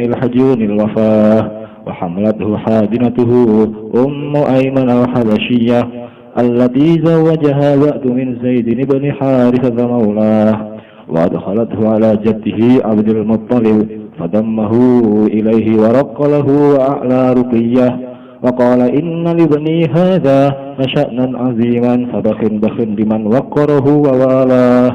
الحجون الوفاة وحملته حاضنته أم أيمن الحبشية التي زوجها وأد من زيد بن حارثة مولاه وأدخلته على جده عبد المطلب فضمه إليه ورق له وأعلى رقية وقال إن لابني هذا فشأنا عظيما فبخ بمن وقره ووالاه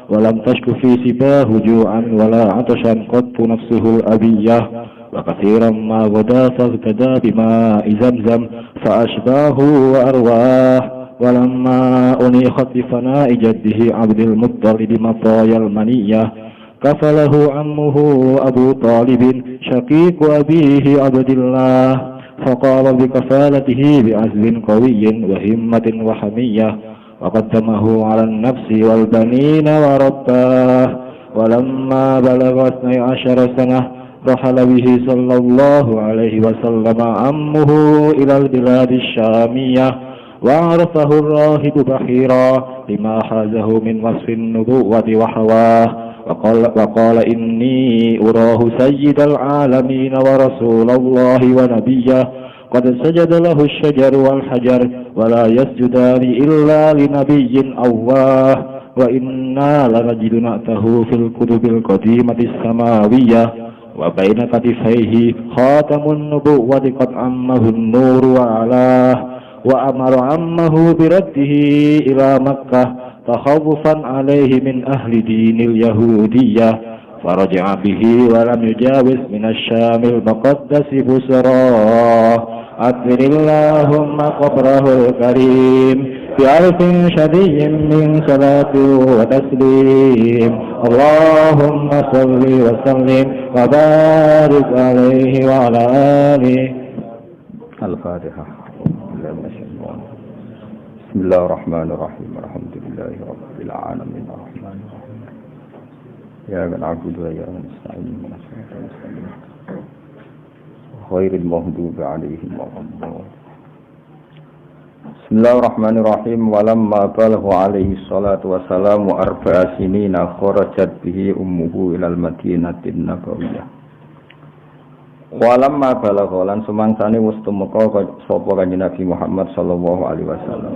ولم تشك في سباه جوعا ولا عطشا قط نفسه الأبية وكثيرا ما غدا فاغتدى بماء زمزم فأشباه وأرواه ولما أنيخت بفناء جده عبد المطلب مطايا المنية كفله عمه أبو طالب شقيق أبيه عبد الله فقام بكفالته بعزم قوي وهمة وحمية وقدمه على النفس والبنين ورباه ولما بلغ 12 سنة رحل به صلى الله عليه وسلم عمه إلى البلاد الشامية وعرفه الراهب بحيرا لما حازه من وصف النبوة وحواه وقال إني أراه سيد العالمين ورسول الله ونبيه قد سجد له الشجر والحجر ولا يسجدان إلا لنبي أواه وإنا لنجد نأته في الكتب القديمة السماوية وبين كتفيه خاتم النبوة قد عمه النور وعلاه وأمر عمه برده إلى مكة تخوفا عليه من أهل دين اليهودية فرجع به ولم يجاوز من الشام المقدس بسرا أكبر اللهم قبره الكريم بألف شدي من صلاة وتسليم اللهم صل وسلم وبارك عليه وعلى آله. الفاتحة. بسم الله الرحمن الرحيم الحمد لله رب العالمين الرحمن الرحيم إياك نعبد وإياك نستعين غير المغضوب عليهم ولا الضالين. Bismillahirrahmanirrahim. Walamma balagha alaihi salatu wassalamu 4 sinina kharajat bihi ummuhu ilal madinatin nabawiyah. Walamma balagha lan sumangsane wis tumeka sapa Kanjeng Nabi Muhammad sallallahu alaihi wasallam.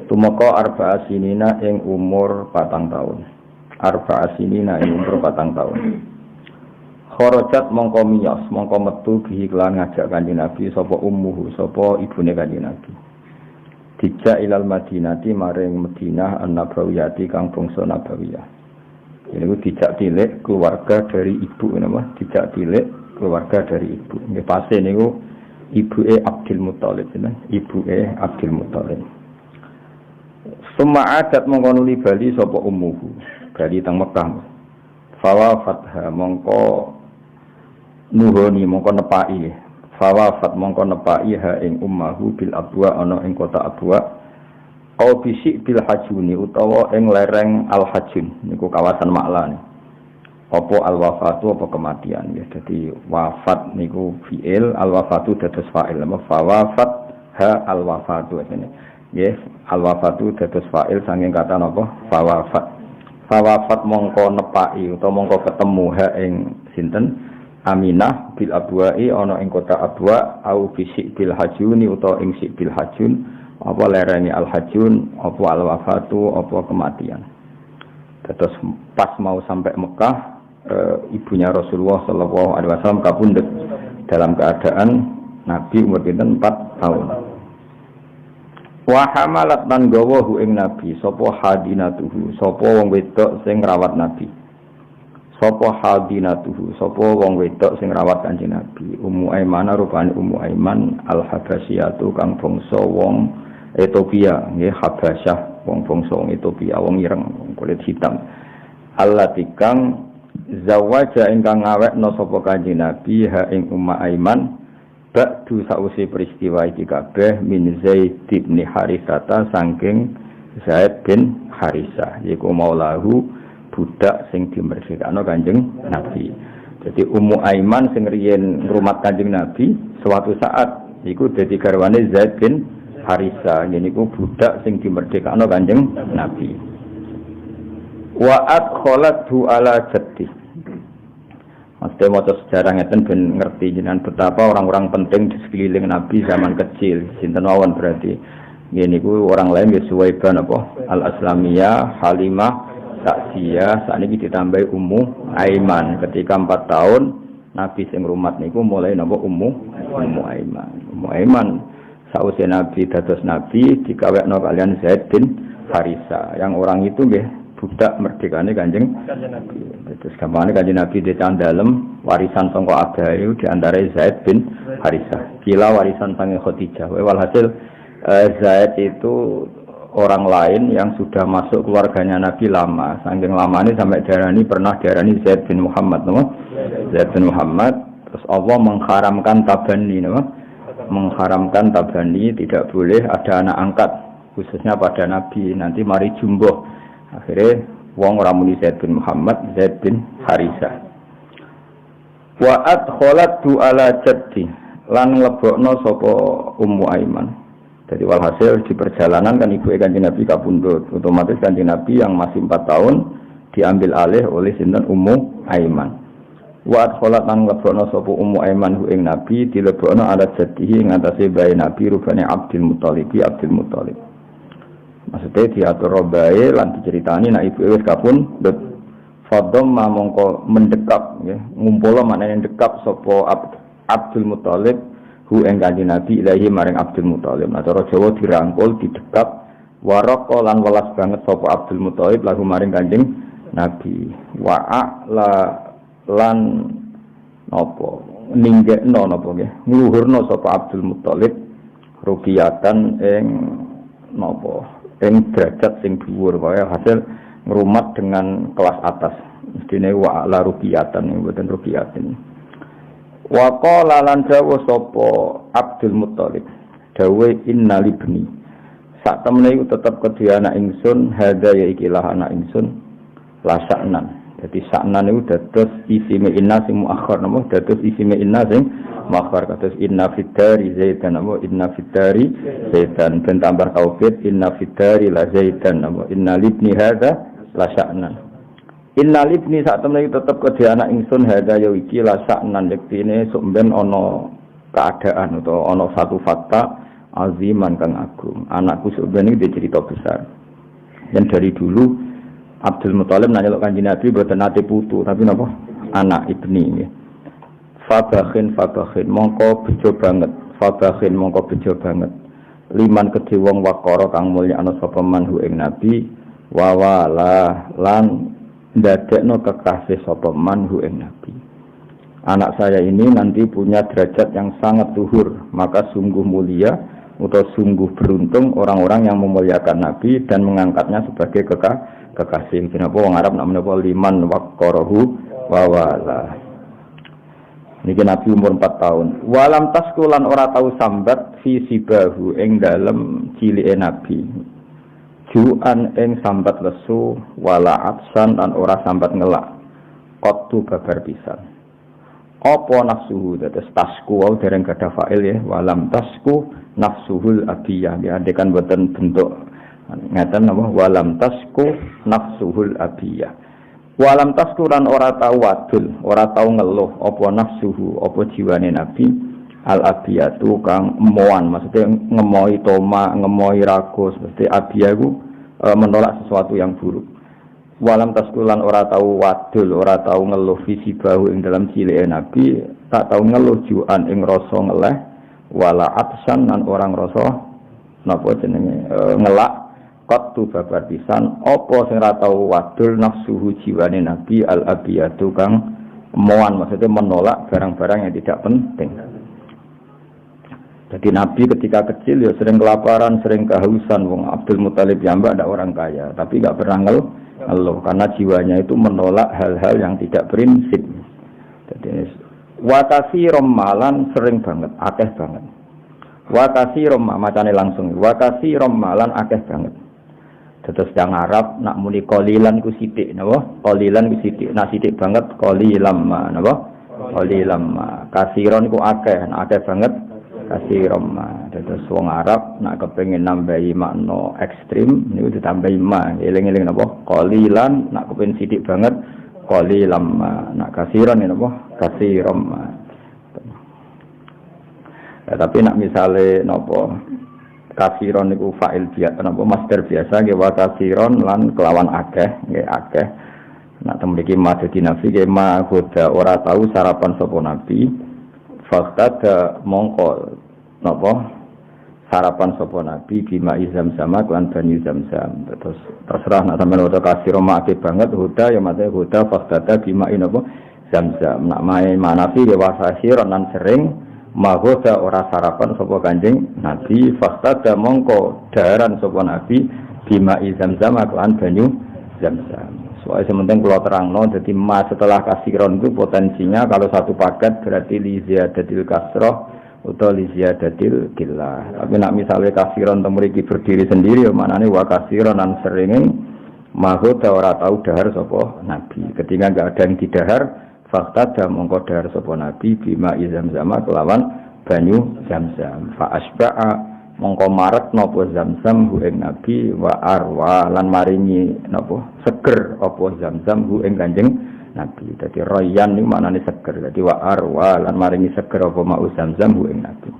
Tumeka 4 sinina ing umur 4 tahun. 4 sinina ing umur 4 tahun. Kharajat mongko miyos mongko metu bihi kelan ngajak Kanjeng Nabi sapa ummuhu sapa ibune Kanjeng Nabi. Dijak ilal Madinati maring Madinah an-Nabawiyati kang bangsa Nabawiyah. Ini dijak tilik keluarga dari ibu napa? Dijak tilik keluarga dari ibu. Nggih pase niku ibuke Abdul Muthalib jeneng, ibuke Abdul Muthalib. Suma'adat mongko nuli bali sapa ummuhu, bali teng Mekah. Fawafatha mongko nuhoni mongko nepaki. Fawafat mongko nepaki ha ing ummahu bil abwa ana ing kota Abwa au bisik bil hajuni utawa ing lereng al hajun niku kawasan Ma'lan. Apa al wafatu apa kematian ya. Jadi wafat niku fiil, al wafatu dados fa'il. Fawafat ha al wafatu ngene. Nggih, al wafatu dados fa'il saking kata napa? Fawafat. Fawafat mongko nepaki utawa mongko ketemu ha ing sinten? Aminah bil abwa'i ana ing kota Abwa au bisik bil hajuni utawa ing sik bil hajun apa lereni al hajun apa al wafatu apa kematian. Terus pas mau sampai Mekah ibunya Rasulullah sallallahu alaihi wasallam kapundhut dalam keadaan Nabi umur pinten 4 tahun. Wa hamalat lan gawa hu ing Nabi sapa hadinatuhu sapa wong wedok sing ngrawat Nabi. Sapa hadinatuhu sapa wong wedok sing rawat Kanjeng Nabi. Ummu Aiman rupane Ummu Aiman al-Habasyatu kang bangsa wong Ethiopia nggih Habasyah wong bangsa wong Ethiopia wong ireng wong kulit hitam. Allati kang zawaja ingkang ngawekno sapa Kanjeng Nabi ha ing Ummu Aiman ba'du sause peristiwa iki kabeh min Zaid bin Haritsah saking Zaid bin Haritsah yaiku maulahu budak sing dimerdekakno Kanjeng Nabi. Jadi Ummu Aiman sing riyen ngrumat Kanjeng Nabi suatu saat iku dadi garwane Zaid bin Harisa. Ini ku budak sing dimerdekakno Kanjeng Nabi. Wa adkhalathu ala jaddi. Maksudnya maca sejarah ngeten ben ngerti jenengan betapa orang-orang penting di sekeliling Nabi zaman kecil. Sinten mawon berarti. Ngene iku orang lain ya Suwaibah napa? Al-Aslamiyah, Halimah, Sa'diyah, sakniki ditambahi Ummu Aiman. Ketika 4 tahun Nabi sing rumat niku mulai napa Ummu Aiman. Ummu Aiman sausé Nabi dados Nabi dikawekno kalian Zaid bin Harisa. Yang orang itu nggih budak merdekane Kanjeng Nabi. Terus gampangane Kanjeng Nabi dican dalem warisan sangka abahe di antara Zaid bin Harisa. Kila warisan sange Khadijah. Walhasil Zaid itu orang lain yang sudah masuk keluarganya Nabi lama. Saking lamane sampai pernah diarani Zaid bin Muhammad, no? Zaid bin Muhammad. Terus Allah mengharamkan tabani, no? Mengharamkan tabani, tidak boleh ada anak angkat khususnya pada Nabi. Nanti mari jumboh. Akhirnya wong ora muni Zaid bin Muhammad, Zaid bin Harisa. Wa adkhalatu ala jaddi lan nglebokno sapa Ummu Aiman. Jadi walhasil di perjalanan kan ibu Kanjeng Nabi kapundhut. Otomatis Kanjeng Nabi yang masih 4 tahun diambil alih oleh sinten Ummu Aiman. Wa adkhalat lan nglebokno sapa Ummu Aiman hu ing Nabi dilebokno ala jaddihi ing atase bayi Nabi rupane Abdul Muthalib. Maksudnya diatur robae lan diceritani nak ibu wis kapundhut. Fadom mongko mendekap ya, ngumpul maknane ndekap sapa Abdul Muthalib hu ing Kanjeng Nabi ilahi maring Abdul Muthalib. Nah cara Jawa dirangkul didekap waraka lan welas banget sapa Abdul Muthalib lahu maring Kanjeng Nabi. Wa'ala lan napa ninggekno napa nggih ngluhurna sapa Abdul Muthalib rubiyatan ing napa ing derajat sing dhuwur wae hasil ngrumat dengan kelas atas. Mestine wa'ala rubiyatan mboten rubiyatin. Wa qala lan dawu sapa Abdul Muthalib dawe innalibni sak temene iku tetep kedhe anak ingsun hadza ya ikilah anak ingsun lasaknan. Jadi saknan itu dados isime inna sing muakhir napa dados isime inna sing muakhir kados inna fitari zaidan napa inna fitari zaidan ben tambah taufid inna fitari la zaidan napa inna libni hadza la saknan. Inna libni sak temene tetep kedhe anak ingsun hadza ya iki la saknan yektine sok ben ana keadaan utawa ana satu fakta aziman kang agung. Anakku sok ben iki cerita besar. Dan dari dulu Abdul Muthalib nanya lo Kanjeng Nabi boten nate putu tapi napa anak ibni nggih. Fabakhin mongko bejo banget. Fabakhin mongko bejo banget. Liman kedhe wong wakara kang mulya ana sapa manhu ing Nabi wa wala lan ndadekno kekasih sapa manhu ing Nabi. Anak saya ini nanti punya derajat yang sangat luhur, maka sungguh mulia atau sungguh beruntung orang-orang yang memuliakan Nabi dan mengangkatnya sebagai kekasih. Kenapa wong Arab nak menapa liman waqarahu wa wala. Niki Nabi umur 4 tahun. Walam taskulan ora tau sambat fi sibahu ing dalem cilike Nabi. Ju'an ing sambat lesu wala atsan lan ora sambat ngelak. Qattu babar pisan. Apa nafsuhu dados tasku wau dereng gadah fa'il ya. Walam tasku nafsuhul abiyah. Ya dekan boten bentuk ngeten napa walam tasku nafsuhul abiyah. Walam tasku lan ora tau wadul, ora tau ngeluh apa nafsuhu, apa jiwane Nabi al abiyatu kang emoan, maksudnya ngemoi toma, ngemoi ragus, mesti abiyah iku menolak sesuatu yang buruk. Walam tasku lan ora tau wadul, ora tau ngeluh visi bahu ing dalam cilike Nabi, tak tau ngeluh juan ing rasa ngeleh, wala atsan lan orang rasa napa jenenge ngelak. Qattu babar pisan apa sing ora tau wadul nafsuhu jiwane Nabi al-abiyatu kang emoan, maksudnya menolak barang-barang yang tidak penting. Jadi Nabi ketika kecil ya sering kelaparan, sering kehausan. Wong Abdul Muthalib jamba ada orang kaya, tapi enggak pernah ngeluh karena jiwanya itu menolak hal-hal yang tidak prinsip. Jadi wakasi romalan sering banget, akeh banget. Wakasi rom macane langsung. Wakasi romalan akeh banget. Terus yang Arab nak muni qalilan ku sithik napa? Qalilan ku sithik, nah sithik banget qalilam napa? Qalilam. Kasiron ku akeh, nah akeh banget kasiron ma. Terus wong Arab nak kepengin nambahi makna ekstrim niku ditambahi ma. Eling-eling napa? Qalilan nak kepengin sithik banget qalilan ma. Nak kasiron napa? Kasiron ma. Ya, tapi nak misale napa kasiron niku fa'il biasa napa masdar biasa nggih wa kasiron lan kelawan akeh nggih akeh. Nak temriki ma dadi nafi nggih ma hoda ora tahu sarapan sapa nabi. Fakta mongko napa sarapan sapa nabi bima Zamzam lan banyu Zamzam. Terus terserah nak sampeyan waca kasiro mak banget huda ya mate huda fakta bima napa Zamzam. Nak mae manafi ya wasasir lan sering mahoda ora sarapan sapa Kanjeng Nabi fakta mongko daharan sapa nabi bima Zamzam lan banyu Zamzam. Soalnya sementing kalau terangno, jadi ma setelah kasiron itu potensinya kalau satu paket berarti li ziyadatil kasroh atau li ziyadatil gillah. Tapi nak misalnya kasiron temuriki berdiri sendiri, mana nih wa kasiron dan seringin mahoda ora tahu dahar sopo nabi. Ketika nggak ada yang didahar, fakta dah mongko dahar sopo nabi bima Zamzam kelawan banyu Zamzam. Fa asba'a mongko maret napa Zamzam hu ing nabi wa arwa lan maringi napa seger apa Zamzam hu ing Kanjeng Nabi. Dadi royan niku maknane seger. Dadi wa arwa lan maringi seger apa mau Zamzam hu ing nabi.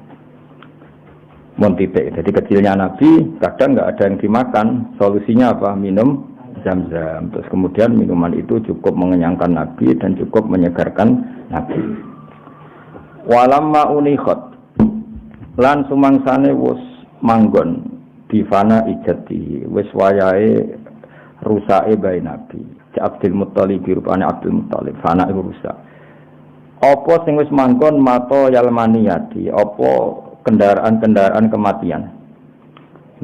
Mun titik. Jadi kecilnya nabi kadang enggak ada yang dimakan. Solusinya apa? Minum Zamzam. Terus kemudian minuman itu cukup mengenyangkan nabi dan cukup menyegarkan nabi. Walamma unikhat lan sumangsane wis manggon difana ijati wis wayahe rusake bae nabi Abdul Muthalib rupane Abdul Muthalib fana iku rusak apa sing wis manggon mato yalmaniyati apa kendaraan-kendaraan kematian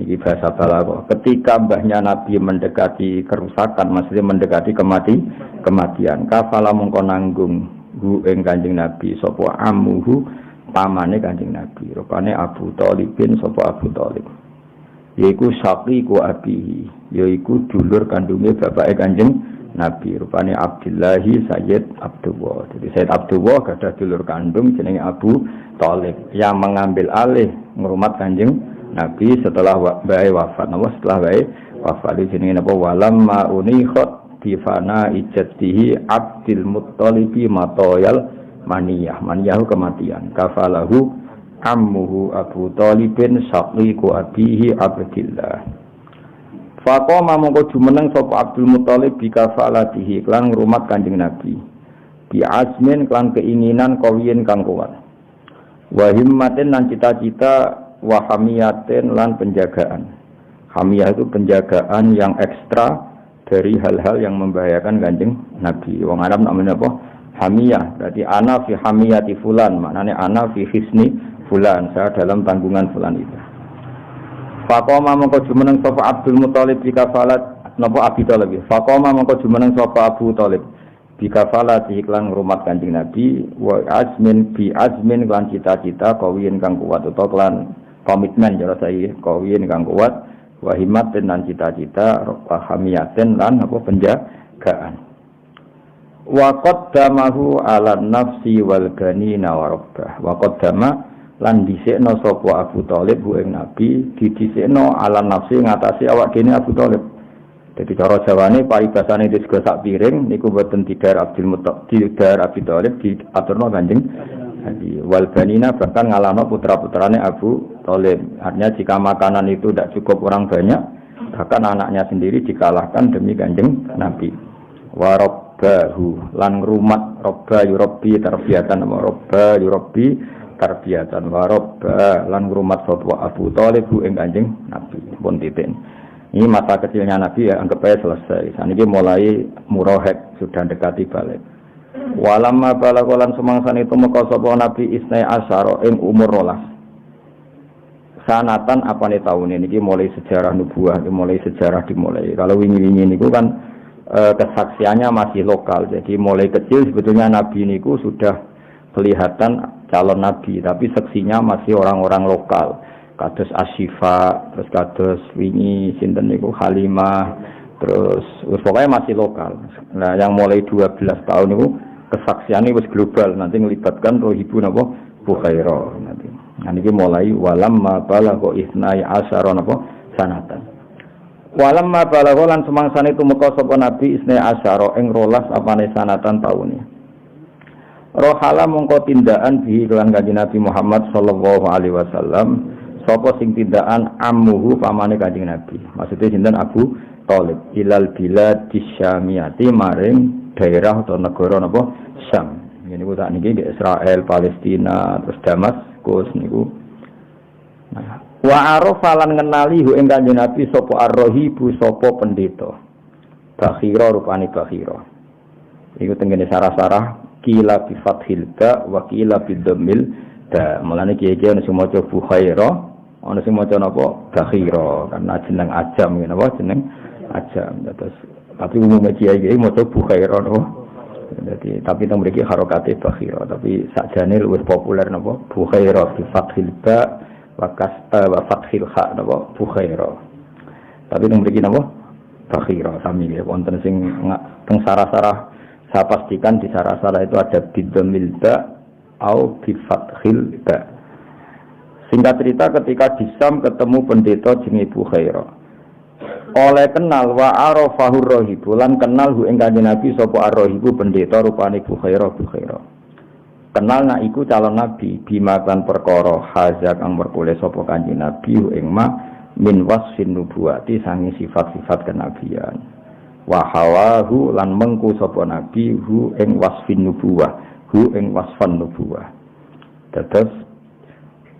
iki bahasa balaghah ketika mbahnya nabi mendekati kerusakan maksudnya mendekati kematian kafala mongko nanggung hu ing Kanjeng Nabi sapa amuhu pamane Kanjeng Nabi rupane Abu Thalib bin sapa Abu Thalib yaiku saqiqu abihi yaiku dulur kandunge bapake Kanjeng Nabi rupane Abdullah Sayyid Abdullah. Jadi Sayyid Abdullah gadah dulur kandung jenenge Abu Thalib yang mengambil alih ngrumat Kanjeng Nabi setelah bae wafat. Napa setelah bae wafat jenenge napa walamma unikhat difana ijatihi Abdul Muthalib matoyal maniyahu kematian kafalahu ammuhu Abu Thalibin saqiqu abihi Abdillah faqama mongko jumeneng sapa Abdul Muthalib bi kafalatihi lan ngrumat Kanjeng Nabi bi azmin lan keinginan kawiyen kang kuat wa himmatin lan cita-cita wa hamiyatin lan penjagaan hamiyah itu penjagaan yang ekstra dari hal-hal yang membahayakan Kanjeng Nabi wong Arab namanya apa hamiyah, berarti ana fi hamiyati fulan, maknanya ana fi hisni fulan, saya dalam tanggungan fulan itu. Faqama mongko jumeneng sapa Abdul Muthalib bi kafalat napa Abi Thalib. Faqama mongko jumeneng sapa Abu Thalib bi kafalat iklan ngrumat Kanjeng Nabi wa azmin bi azmin lan cita-cita kawiyen kang kuat utawa kelan komitmen cara saya kawiyen kang kuat wa himmatin lan cita-cita wa hamiyatin lan apa penjagaan. Wa qaddamahu ala nafsi wal ganina wa rabbah wa qaddama lan dhisikno sapa Abu Thalib hu ing Nabi didhisikno ala nafsi ngatasi awak dene Abu Thalib. Dadi cara Jawane paribasane wis sak piring niku boten didar Abdul Muthalib didar Abi Thalib diaturno Kanjeng Nabi wal ganina bahkan ngalahno putra-putrane Abu Thalib. Artinya jika makanan itu tidak cukup orang banyak bahkan anaknya sendiri dikalahkan demi Kanjeng Nabi. Wa bahu lan ngrumat robba yurabbi tarbiyatan wa robba yurabbi tarbiyatan wa robba lan ngrumat sapa Abu Thalib ing Kanjeng Nabi pun titik. Ini masa kecilnya Nabi ya anggap aja selesai. Saniki mulai murahed sudah dekati balik. Walamma balagolan semangsan itu meka sapa Nabi isnai asyara ing umur 12. Sanatan apane taun niki mulai sejarah nubuah mulai sejarah dimulai. Kalau wingi-wingi niku kan kesaksiannya masih lokal, jadi mulai kecil sebetulnya Nabi niku sudah kelihatan calon Nabi, tapi seksinya masih orang-orang lokal, kados Asyifa, terus kados wingi sinten niku Halimah, terus pokoknya masih lokal. Nah yang mulai 12 tahun niku kesaksiannya wis global, nanti melibatkan roh ibu napa Bukhairah nanti. Nah niki mulai walamma balagha isnai asyara napa sanatan. Walamma balagha lan semangsane tumeka sapa nabi isnai asyara ing 12 apane sanatan taune. Rohala mongko tindakan bihi kelan kanjeng Nabi Muhammad sallallahu alaihi wasallam sapa sing tindakan ammuhu pamane kanjeng Nabi. Maksudnya sinten Abu Thalib ilal bilad disyamiyati maring daerah atau negara napa Syam. Ini ku tak niki Israel, Palestina, terus Damaskus niku. Nah, wa arafa lan ngenali hu ing kanjeng Nabi sapa ar-rahibu sapa pendeta. Bakhira rupane bakhira. Iku tengene sarah-sarah kila bi fathil ba wa kila bi dhammil ba. Mulane kiye-kiye ana sing maca Bukhaira, ana sing maca napa Bakhira karena jeneng ajam ngene apa jeneng ajam. Terus tapi umumnya kiye-kiye maca Bukhaira napa. Jadi tapi teng mriki harokate Bakhira, tapi sakjane luwih populer napa Bukhaira bi fathil ba wa kasta wa fathil kha napa Bukhaira. Tapi teng mriki napa Bakhira sami nggih wonten sing teng sarah-sarah. Saya pastikan di sarah-sarah itu ada bidhamil ba atau bifathil ba. Singkat cerita ketika di Syam ketemu pendeta jenenge Bukhaira. Oleh kenal wa arafahur rahibu lan kenal hu ing kanjeng Nabi sapa ar-rahibu pendeta rupane Bukhaira. Kenal nak iku calon nabi bima kan perkara haza kang merkule sapa kanjeng Nabi hu ing ma min wasfin nubuwati sange sifat-sifat kenabian. Wa hawahu lan mengku sapa nabi hu ing wasfin nubuwah hu ing wasfan nubuwah. Terus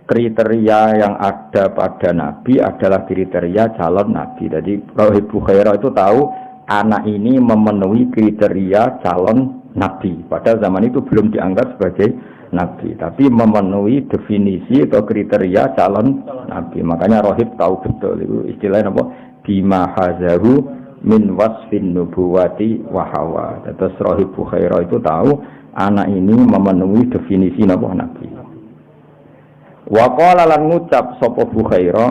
kriteria yang ada pada nabi adalah kriteria calon nabi. Jadi Rahib Bukhaira itu tahu anak ini memenuhi kriteria calon nabi. Padahal zaman itu belum dianggap sebagai nabi, tapi memenuhi definisi atau kriteria calon nabi. Makanya Rahib tahu betul itu istilahnya apa? Bima hazahu min wasfin nubuwati wa hawa. Terus Rahib Bukhaira itu tahu anak ini memenuhi definisi nabi. Wa qala lan ngucap sapa Bukhaira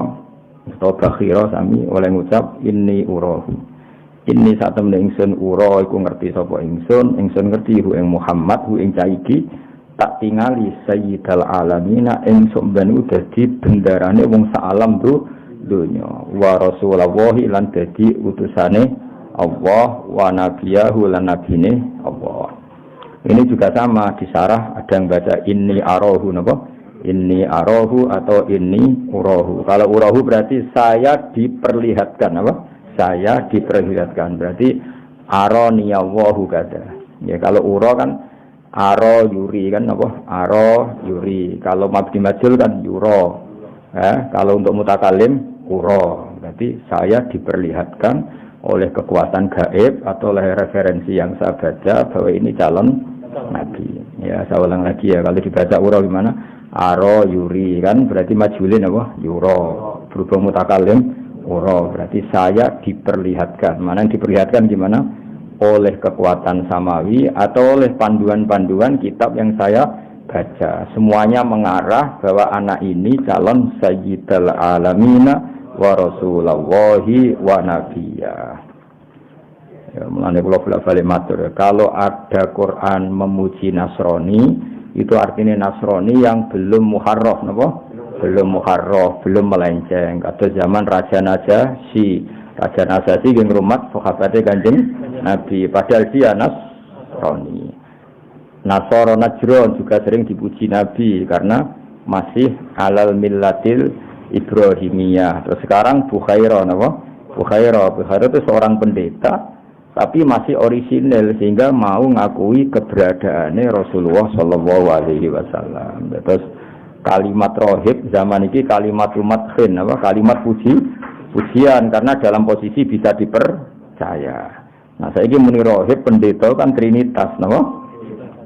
atau Bakhira sami oleh ngucap inni urahu. Inni sak temne ingsun ura iku ngerti sapa ingsun ngerti hu ing Muhammad hu ing caiki tak tingali sayyidal alamina ing sampeyan dadi bendarane wong sak alam dunya wa rasulullah lan dadi utusane Allah wa nabiyahu lan nabine Allah. Ini juga sama di sarah ada yang baca inni arahu napa? Inni arahu atau inni urahu. Kalau urahu berarti saya diperlihatkan apa? Saya diperlihatkan berarti arani Allahu kada. Ya kalau ura kan aro yuri kan apa? Aro yuri. Kalau mabdi majhul kan yura. Kalau untuk mutakalim ura, berarti saya diperlihatkan oleh kekuatan gaib atau oleh referensi yang saya baca bahwa ini calon nabi. Ya, saya ulang lagi ya, kalau dibaca ura gimana? Aro yuri kan berarti majhulin apa? Yura. Berhubung mutakalim ura, berarti saya diperlihatkan. Mana yang diperlihatkan gimana? Oleh kekuatan samawi atau oleh panduan-panduan kitab yang saya baca. Semuanya mengarah bahwa anak ini calon sayyidal alamina wa rasulullahi wa nabiyya. Ya, mulane kula balik matur. Kalau ada Quran memuji Nasrani, itu artinya Nasrani yang belum muharraf napa? Belum muharraf, belum melenceng. Kata zaman Raja Najasyi. Raja Najasyi yang ngrumat sahabate Kanjeng Nabi, padahal dia Nasrani. Nasara Najron juga sering dipuji Nabi karena masih alal millatil Ibrahimiyah. Terus sekarang Bukhaira napa? Bukhaira itu seorang pendeta tapi masih orisinil sehingga mau ngakui keberadaannya Rasulullah sallallahu alaihi wasallam. Terus kalimat rohib zaman ini kalimat madhin apa? Kalimat pujian karena dalam posisi bisa dipercaya. Nah, saiki muni rohib pendeta kan trinitas napa?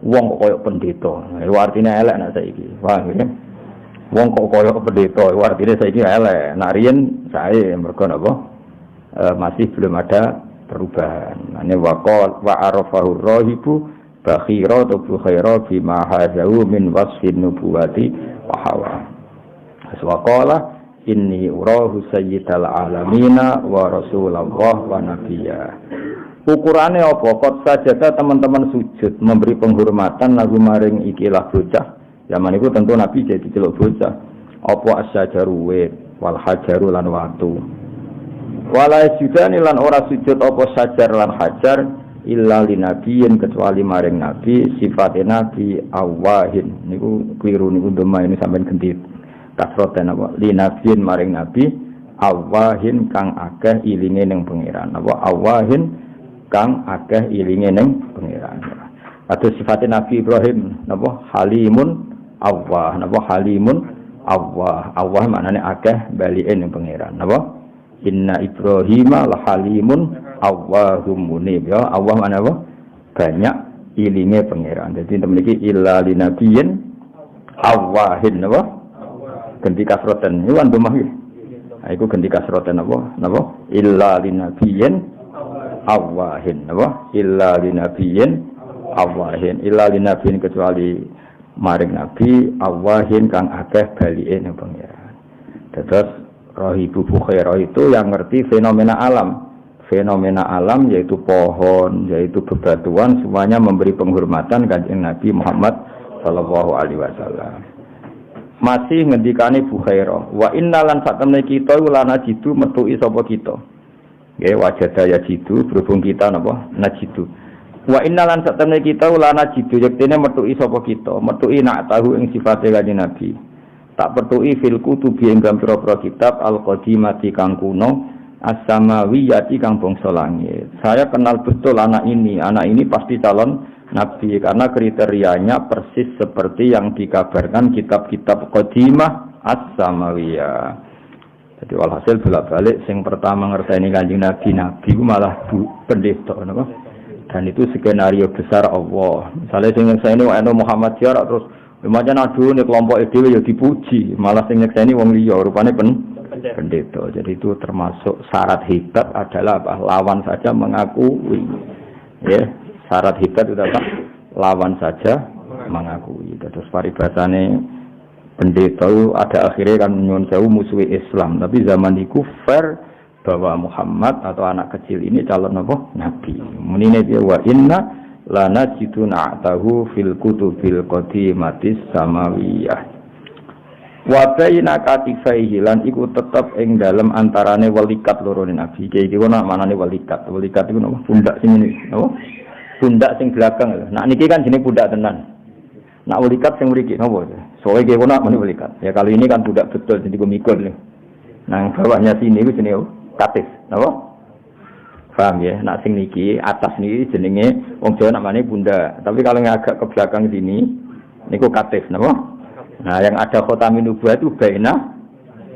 Wong kok koyo pendeta. Iku artine elek nek saiki. Paham ya? Wong kok koyo pendeta, iku artine saiki elek. Nek riyen sae mergo napa? Masih belum ada perubahan. Ane waqal wa arafahu rahibu bakhira tu bukhaira bima hazahu min wasfin nubuwati wa hawa. Aswaqala inni urahu sayyidal alamina wa rasulullah wa nabiyya. Ukurannya apa? Kot saja teman-teman sujud memberi penghormatan lagu maring ikilah bocah. Zaman itu tentu Nabi jadi celuk bocah. apa asyajaru wit wal hajaru lan watu. Wala sujudani lan ora sujud apa sajar lan hajar illa linabiyin kecuali maring nabi sifate nabi awahin niku kliru niku ndema ini sampean ganti kasroten apa linabiyin maring nabi awahin kang akeh ilinge ning pangeran apa awahin kang akeh ilinge ning pangeran. Atau sifate nabi Ibrahim napa halimun awah napa halimun awah maknane akeh balike ning pangeran napa inna Ibrahima la halimun awwahum munib ya Allah mana apa banyak ilinge pangeran. Jadi memiliki illa linabiyin awahin apa ganti kasroten itu kan domah iki. Ha iku ganti kasroten apa napa illa linabiyin awahin apa illa linabiyin awahin illa linabiyin kecuali maring nabi awahin kang akeh balike ning pangeran. Terus Rahibu Bukhairah itu yang ngerti fenomena alam. Fenomena alam yaitu pohon, yaitu bebatuan, semuanya memberi penghormatan kanjeng Nabi Muhammad sallallahu alaihi wasallam. Masih ngendikane Bukhairah, wa innalan satemene kita lana jitu metuki sapa kita. Nggih wajadaya jitu berhubung kita napa najidu. Wa innalan satemene kita lana jitu yektene metuki sapa kita, metuki nak tahu ing sifate kanjeng Nabi. Tak pertu'i fil kutubi ing dalam pira-pira kitab al-qadimati kang kuno as-samawiyati kang bangsa langit. Saya kenal betul anak ini pasti calon nabi karena kriterianya persis seperti yang dikabarkan kitab-kitab qadimah as-samawiyah. Jadi walhasil bolak-balik sing pertama ngerteni kanjeng nabi ku malah pendeta napa. Dan itu skenario besar Allah. Misalnya sing nyekseni Muhammad jarak terus macam aduh nih kelompok dhewe ya dipuji, malah sing nyekseni wong liya rupane pendeta. Jadi itu termasuk syarat hebat adalah apa? Lawan saja mengakui. Ya, syarat hebat itu apa? Lawan saja mengakui. Terus paribasane pendeta itu ada akhirnya kan nyuwun sewu musuhi Islam, tapi zaman iku fair bahwa Muhammad atau anak kecil ini calon apa? Nabi. Munine dia wa inna lana jiduna atahu fil kutubil qadimatis samawiyah wa baina katifaihi lan iku tetep ing dalem antarane walikat loro nabi iki ana manane walikat iku napa pundak sing ini napa pundak sing belakang lho nak niki kan jenenge pundak tenan nak walikat sing mriki napa soalnya iki ana meneh walikat ya kali ini kan pundak betul jadi kumikul lho nang bawahnya sini iku jenenge katif napa paham ya, nak sing niki atas niki jenenge wong Jawa namanya bunda. Tapi kalau yang agak ke belakang sini, niku katif, napa? Nah, yang ada khotamin nubuwah itu baina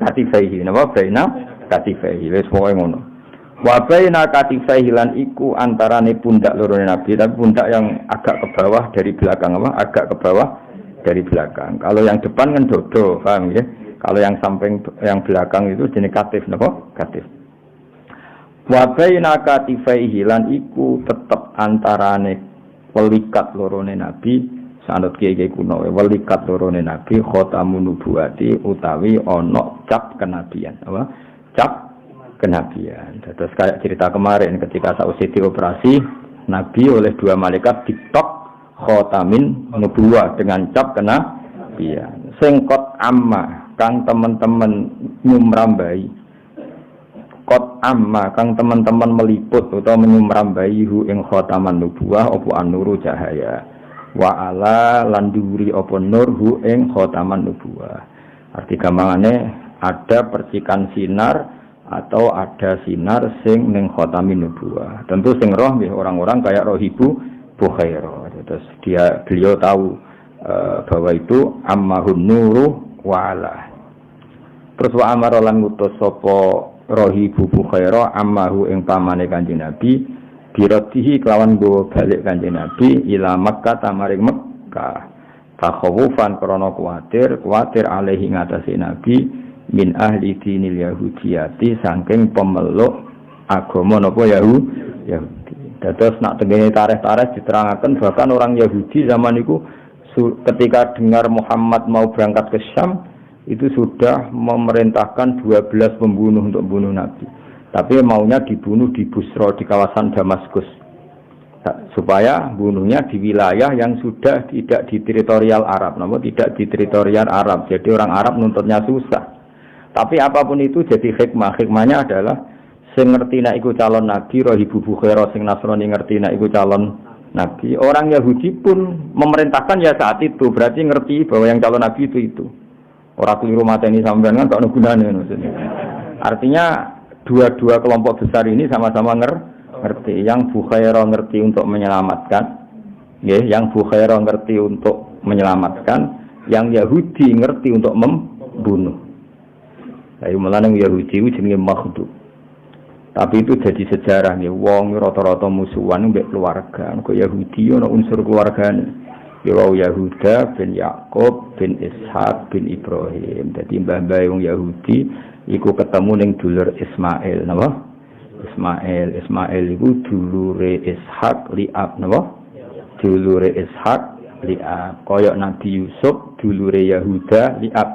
katifaihi, napa? Baina katifaihi. Wis pokoke ngono. Wa baina katifaihi lan iku antarane pundak loro Nabi, tapi pundak yang agak ke bawah dari belakang apa? Agak ke bawah dari belakang. Kalau yang depan kan dodo, paham ya? Kalau yang samping yang belakang itu jenis katif, napa? Katif. Wa baina katifaihi lan iku tetep antarane walikat lorone nabi sanad kiye kuno walikat lorone nabi khatamun nubuwati utawi ana cap kenabian apa cap kenabian. Terus kayak cerita kemarin ketika sausé dioperasi nabi oleh dua malaikat ditok khatamin nubuwah dengan cap kenabian singkot amma kang teman-teman nyumrambai kot amma kang teman-teman meliput atau menyumrambai hu ing khataman nubuwah apa an-nuru cahaya wa ala landuri apa nur hu ing khataman nubuwah. Arti gampangane ada percikan sinar atau ada sinar sing ning khatamin nubuwah. Tentu sing roh nggih orang-orang kayak Rahibu Bukhairah. Terus beliau tahu bahwa itu ammahun nuru wa ala. Terus wa amara lan ngutus sapa Rahibu Bukhairah ammahu ing pamane Kanjeng Nabi biratihi kelawan go balik Kanjeng Nabi ila Makkah tamaring Mekkah takhawufan krana kuwatir alaihi ngatasi Nabi min ahli dinil yahudiyati saking pemeluk agama napa Yahudi. Dados nak tengene tarikh-tarikh diterangaken bahkan orang Yahudi zaman itu ketika dengar Muhammad mau berangkat ke Syam itu sudah memerintahkan 12 pembunuh untuk membunuh Nabi. Tapi maunya dibunuh di Busra di kawasan Damaskus. supaya bunuhnya di wilayah yang sudah tidak di teritorial Arab, namun tidak di teritorial Arab. Jadi orang Arab nuntutnya susah. Tapi apapun itu jadi hikmahnya adalah sing ngerti nek iku calon nabi, Rohibu Bukhaira sing Nasrani ngerti nek iku calon nabi. Orang Yahudi pun memerintahkan ya saat itu, berarti ngerti bahwa yang calon nabi itu. Orang keliru mateni sampean kan gak ono gunane maksudnya. Artinya dua kelompok besar ini sama-sama ngerti. Yang Bukhaira ngerti untuk menyelamatkan, ya, yang Bukhaira ngerti untuk menyelamatkan, yang Yahudi ngerti untuk membunuh. Ayo melanang Yahudi itu jenenge Makhdub. Tapi itu jadi sejarah nih. Wong rata-rata musuhan mbek keluarga. Kok Yahudi ana unsur keluargane. Ya Yahuda bin Yakub bin Ishak bin Ibrahim. Jadi mbah-mbah wong Yahudi iku ketemu ning dulur Ismail, napa? Ismail iku dulure Ishak li'ab, napa? Dulure Ishak li'ab. Kaya Nabi Yusuf dulure Yahuda li'ab.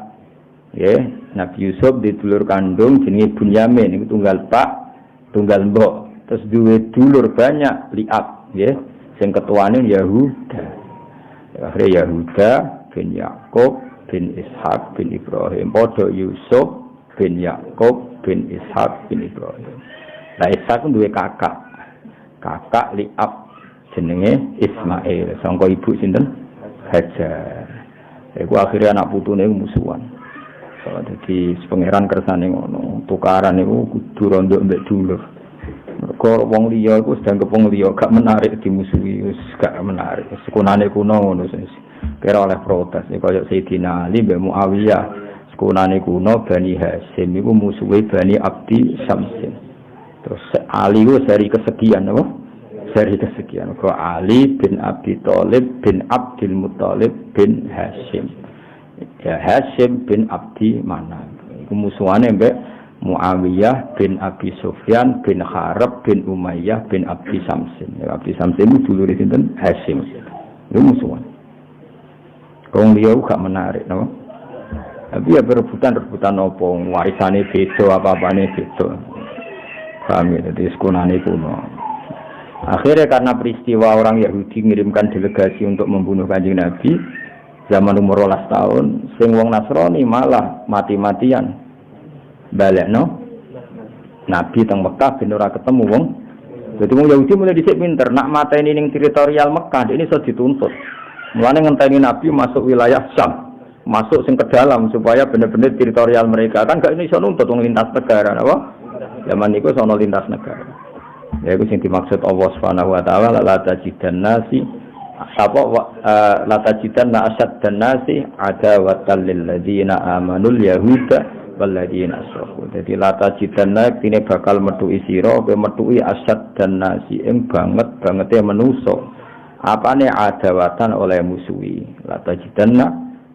Ya, Nabi Yusuf di dulur kandung jenenge Bunyamin iku tunggal pak, tunggal mbok. Terus duwe dulur banyak li'ab, ya. Sing ketuane Yahuda. Akhirnya Yahuda bin Yakub bin Ishak bin Ibrahim. Padha Yusuf bin Yakub bin Ishak bin Ibrahim. Nah Ishak ku duwe kakak. Kakak li'ab jenenge Ismail. Sangka ibu sinten? Hajar. Iku akhirnya anak putune musuhan. Jadi pangeran kersane ngono, tukaran niku kudu rondo mbek dulur. Mergo wong liya iku sedang kepung liya gak menarik dimusuhi, wis gak menarik. Sekunane kuno ngono wis. Kira oleh protes kaya Sayyidina Ali mbek Muawiyah. Sekunane kuno Bani Hasyim iku musuhe Bani Abdi Syamsin. Terus Ali ku seri kesekian apa? Seri kesekian. Kok Ali bin Abi Thalib bin Abdul Muthalib bin Hasyim. Ya Hasyim bin Abdi Manaf. Iku musuhane mbek Muawiyah bin Abi Sufyan bin Harb bin Umayyah bin Abdi Samsin. Ya Abdi Samsin itu dulure sinten? Hasyim. Iku musuhan. Wong liya gak menarik, no? Tapi ya rebutan apa warisane beda apa-apane beda. Paham ya, jadi sekunane kuno. Akhirnya karena peristiwa orang Yahudi mengirimkan delegasi untuk membunuh Kanjeng Nabi zaman umur 12 tahun, sing wong Nasrani malah mati-matian balekno Nabi teng Mekah ben ora ketemu wong. Jadi wong Yahudi mulai dhisik pinter nak mateni ning teritorial Mekah ini iso dituntut. Mulane ngenteni Nabi masuk wilayah Syam, masuk sing ke dalam supaya bener-bener teritorial mereka. Kan gak ini iso nuntut wong lintas negara apa? Zaman niku sono lintas negara. Ya iku sing dimaksud Allah Subhanahu wa taala la tajidan nasi apa la tajidanna asyaddan nasi adawatan lil ladzina amanul yahuda wal ladzina asyraku. Dadi la tajidanna dene bakal metuki sira kowe metuki asyaddan nasi ing banget-bangete manusa. Apane adawatan oleh musuhi. La tajidanna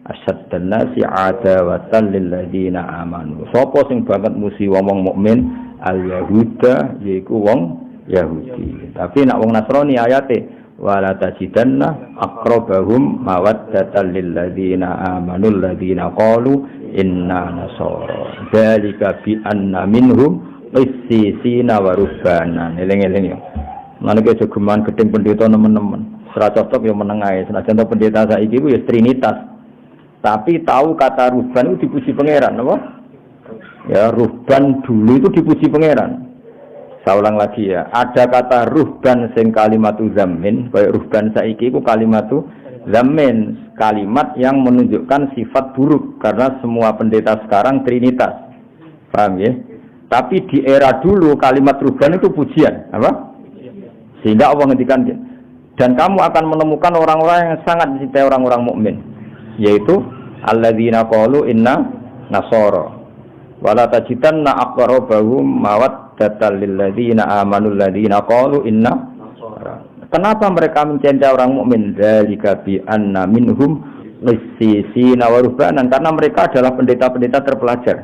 asyaddan nasi adawatan lil ladzina amanu. Sapa sing banget musuhi wong mukmin al yahuda yaiku wong Yahudi. Tapi nak wong Nasrani ayate wala tajidanna aqrabahum mawaddatan lil ladzina amanu alladzina qalu inna nasara dzalika bi anna minhum qissisina wa rubbanan. Eling-eling yo. Lan iki jogeman gedeng pendeta nemen-nemen. Ora cocok yo meneng ae. Senajan pendeta saiki ku ya trinitas. Tapi tahu kata ruhban itu dipuji pangeran, apa? Ya ruhban dulu itu dipuji pangeran. Saya ulang lagi ya, ada kata ruhban sing kalimatu zammin, kayak ruhban saiki itu kalimatu zammin, kalimat yang menunjukkan sifat buruk karena semua pendeta sekarang trinitas. Paham ya? Tapi di era dulu kalimat ruhban itu pujian, apa? Sehingga Allah ngendikan dan kamu akan menemukan orang-orang yang sangat mencintai orang-orang mukmin, yaitu alladzina qalu inna nasara wala tajidanna aqrabahum mawaddatan lil ladzina amanu alladzina qalu inna. Kenapa mereka mencintai orang mukmin? Dzalika bi anna minhum qissisina wa ruhbanan, karena mereka adalah pendeta-pendeta terpelajar.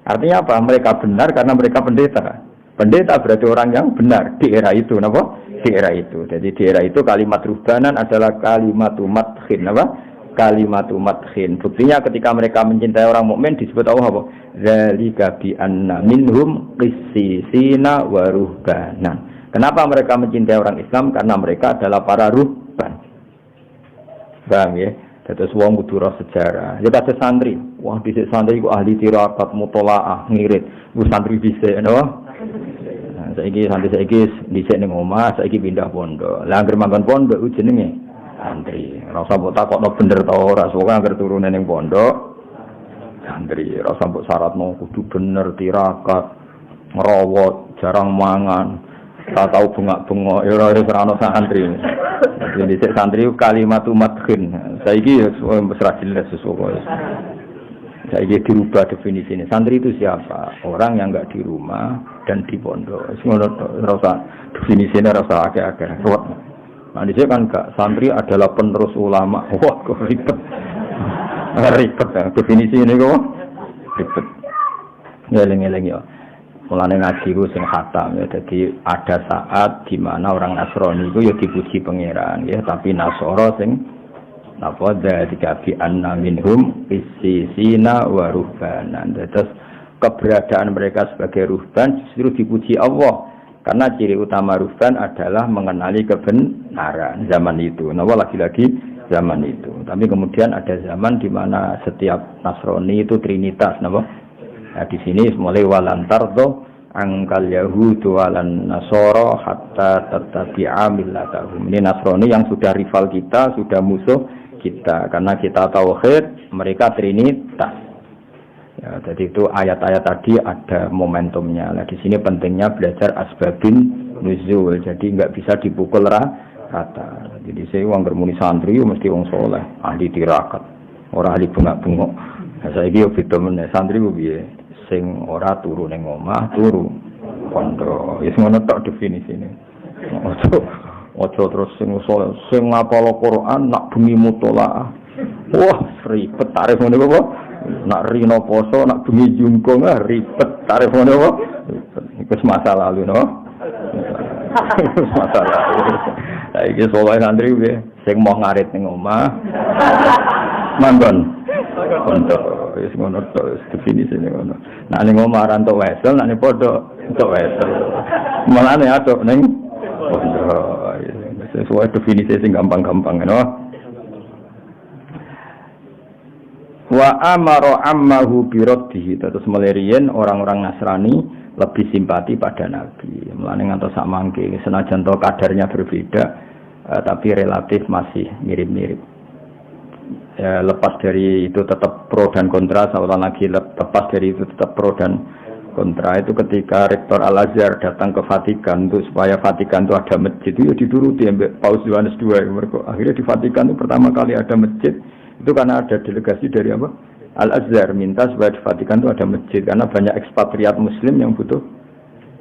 Artinya apa? Mereka benar karena mereka pendeta. Pendeta berarti orang yang benar di era itu, napa? Di era itu. Jadi di era itu kalimat ruhbanan adalah kalimatu madkhin, apa? Kalimatu madkhin. Buktinya ketika mereka mencintai orang mukmin disebut Allah apa? Dzalika bi anna minhum qissisina wa ruhbanan. Kenapa mereka mencintai orang Islam? Karena mereka adalah para ruhban. Paham ya? Terus wong kudu roh sejarah. Ya kata santri. Wah, dhisik santri ku ahli tirakat, mutolaah, ngirit. Ku santri dhisik, no? Nah, saiki santri saiki dhisik ning omah, saiki pindah pondok. Lah anggere manggon pondok ku jenenge santri. Ora usah mbok takokno bener ta ora, soalnya anggere turune ning pondok santri. Ora usah mbok syaratno kudu bener tirakat, ngerawat, jarang mangan. Tak tahu bengak-bengok, ya orang santri. Jadi santri kalimat madkhin. Saiki mesra jelas sesuatu. Saiki dirubah definisinya. Santri itu siapa? Orang yang enggak di rumah dan di pondok. Semua rasa definisinya rasa agak-agak. Nah, di sini kan enggak. Santri adalah penerus ulama. Wah, kok ribet. Ribet ya. Definisi ini kok ribet. Ngeleng-ngeleng ya. Mulane ngaji ku sing khatam ya. Jadi ada saat di mana orang Nasrani itu ya dipuji pangeran ya, tapi Nasoro sing napa dzalika bi anna minhum qissisina wa ruhbanan. Terus keberadaan mereka sebagai ruhban justru dipuji Allah karena ciri utama ruhban adalah mengenali kebenaran zaman itu. Napa lagi-lagi zaman itu. Tapi kemudian ada zaman di mana setiap Nasrani itu trinitas napa? Nah, di sini mulai walantardo angkal Yahudu walan Nasoro hatta tattabi'a millatahum. Ini Nasrani yang sudah rival kita, sudah musuh kita karena kita tauhid, mereka trinitas. Ya, jadi itu ayat-ayat tadi ada momentumnya. Nah, di sini pentingnya belajar asbabin nuzul. Jadi enggak bisa dipukul rata. Jadi saya wong bermuni santri mesti wong soleh, ahli tirakat, ora ahli bengak-bengok. Nah, saiki yo beda meneh santri ku piye? Sing ora turu ning omah, turu pondok. Wis ngono tok definisine. Ojo terus sing soleh, sing ngapal Quran nak bengi mutolaah. Wah, ribet tarif ngene kok. Nak rino poso, nak bengi jungkung ribet tarif ngene kok. Iku masalah lalu no. Masalah. Saiki soleh santri piye? Sing mau ngarit ning omah. Manggon. Pondok. Wis ngono tok definisine ngono. Nek ning omah ora entuk wesel, nek ning pondok entuk wesel. Malane atok ning pondok. Sesuai definisi sing gampang-gampang ngono. Wa amara ammahu bi raddihi. Terus melirian orang-orang Nasrani lebih simpati pada Nabi. Mulane ngantos sak mangke senajan to kadarnya berbeda tapi relatif masih mirip-mirip. Ya, lepas dari itu tetap pro dan kontra, seolah lagi lepas dari itu tetap pro dan kontra. Itu ketika Rektor Al-Azhar datang ke Vatikan untuk supaya Vatikan itu ada masjid, itu ya dituruti Paus Yohanes II. Akhirnya di Vatikan itu pertama kali ada masjid itu karena ada delegasi dari apa? Al-Azhar minta supaya di Vatikan itu ada masjid karena banyak ekspatriat Muslim yang butuh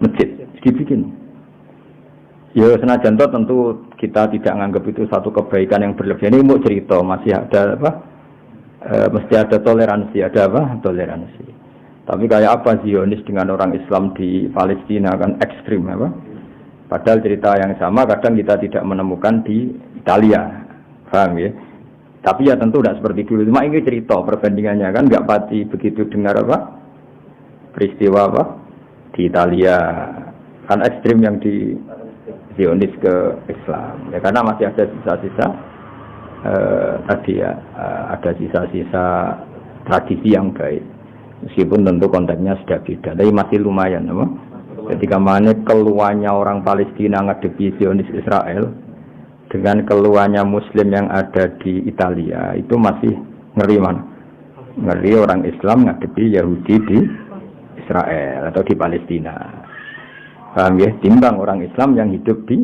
masjid, dibikin. Ya senajan tentu kita tidak menganggap itu satu kebaikan yang berlebihan. Ini mau cerita masih ada apa? Mesti ada toleransi, ada apa? Toleransi. Tapi kayak apa Zionis dengan orang Islam di Palestina kan ekstrim apa? Padahal cerita yang sama kadang kita tidak menemukan di Italia, paham ya? Tapi ya tentu tidak seperti dulu. Cuma ini cerita perbandingannya kan nggak pasti begitu dengar apa? Peristiwa apa? Di Italia kan ekstrim yang di Zionis ke Islam ya karena masih ada sisa-sisa tadi ya ada sisa-sisa tradisi yang baik meskipun tentu konteksnya sudah beda tapi masih lumayan apa? Ketika mana keluarnya orang Palestina ngadepi Zionis Israel dengan keluarnya Muslim yang ada di Italia itu masih ngeri mana? Ngeri orang Islam ngadepi Yahudi di Israel atau di Palestina. Paham ya? Timbang orang Islam yang hidup di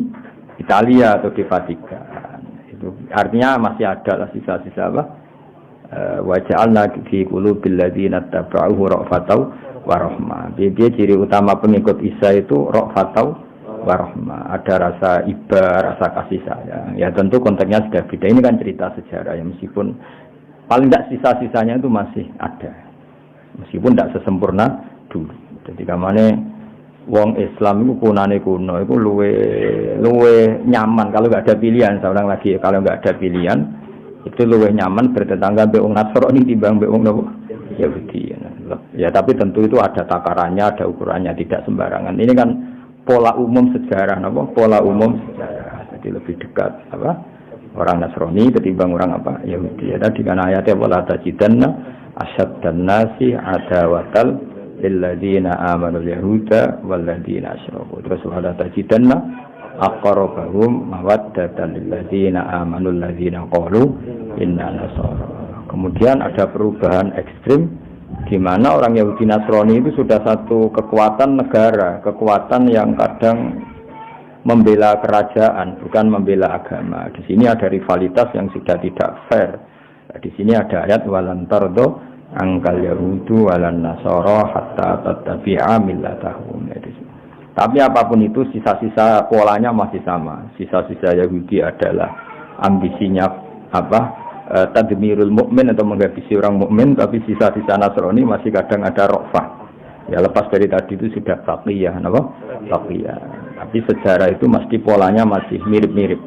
Italia atau di Vatikan. Itu artinya masih ada lah sisa-sisa apa? Wa ja'alna fi qulubil ladzina tabauhu ra'fatau wa rahmah. Dia ciri utama pengikut Isa itu ra'fatau wa rahmah. Ada rasa iba, rasa kasih sayang. Ya tentu konteksnya sudah beda. Ini kan cerita sejarah ya meskipun paling tidak sisa-sisanya itu masih ada. Meskipun tidak sesempurna dulu. Jadi kamane wong Islam itu kunane kuno itu luwe nyaman kalau nggak ada pilihan. Seorang lagi kalau nggak ada pilihan itu luwe nyaman bertetangga be wong Nasrani timbang be wong Yahudi. Ya tapi tentu itu ada takarannya, ada ukurannya, tidak sembarangan. Ini kan pola umum sejarah, napa? Pola umum sejarah. Jadi lebih dekat apa? Orang Nasrani ketimbang orang apa? Yahudi. Ya, tadi kan ayatnya wala tajidanna asyaddan nasi adawatal lilladzina amanu yahuda walladzina asyraku. Terus wala tajidanna aqrabahum mawaddatan lilladzina amanu alladzina qalu inna nasara. Kemudian ada perubahan ekstrim di mana orang Yahudi Nasrani itu sudah satu kekuatan negara, kekuatan yang kadang membela kerajaan, bukan membela agama. Di sini ada rivalitas yang sudah tidak fair. Di sini ada ayat walan tardo angkal yahudu walan nasara hatta tattabi'a millatahum. Tapi apapun itu sisa-sisa polanya masih sama. Sisa-sisa Yahudi adalah ambisinya apa? Tadmirul mukmin atau menghabisi orang mukmin, tapi sisa-sisa Nasrani masih kadang ada rofah. Ya lepas dari tadi itu sudah taqiyah, apa? Taqiyah. Tapi sejarah itu mesti polanya masih mirip-mirip.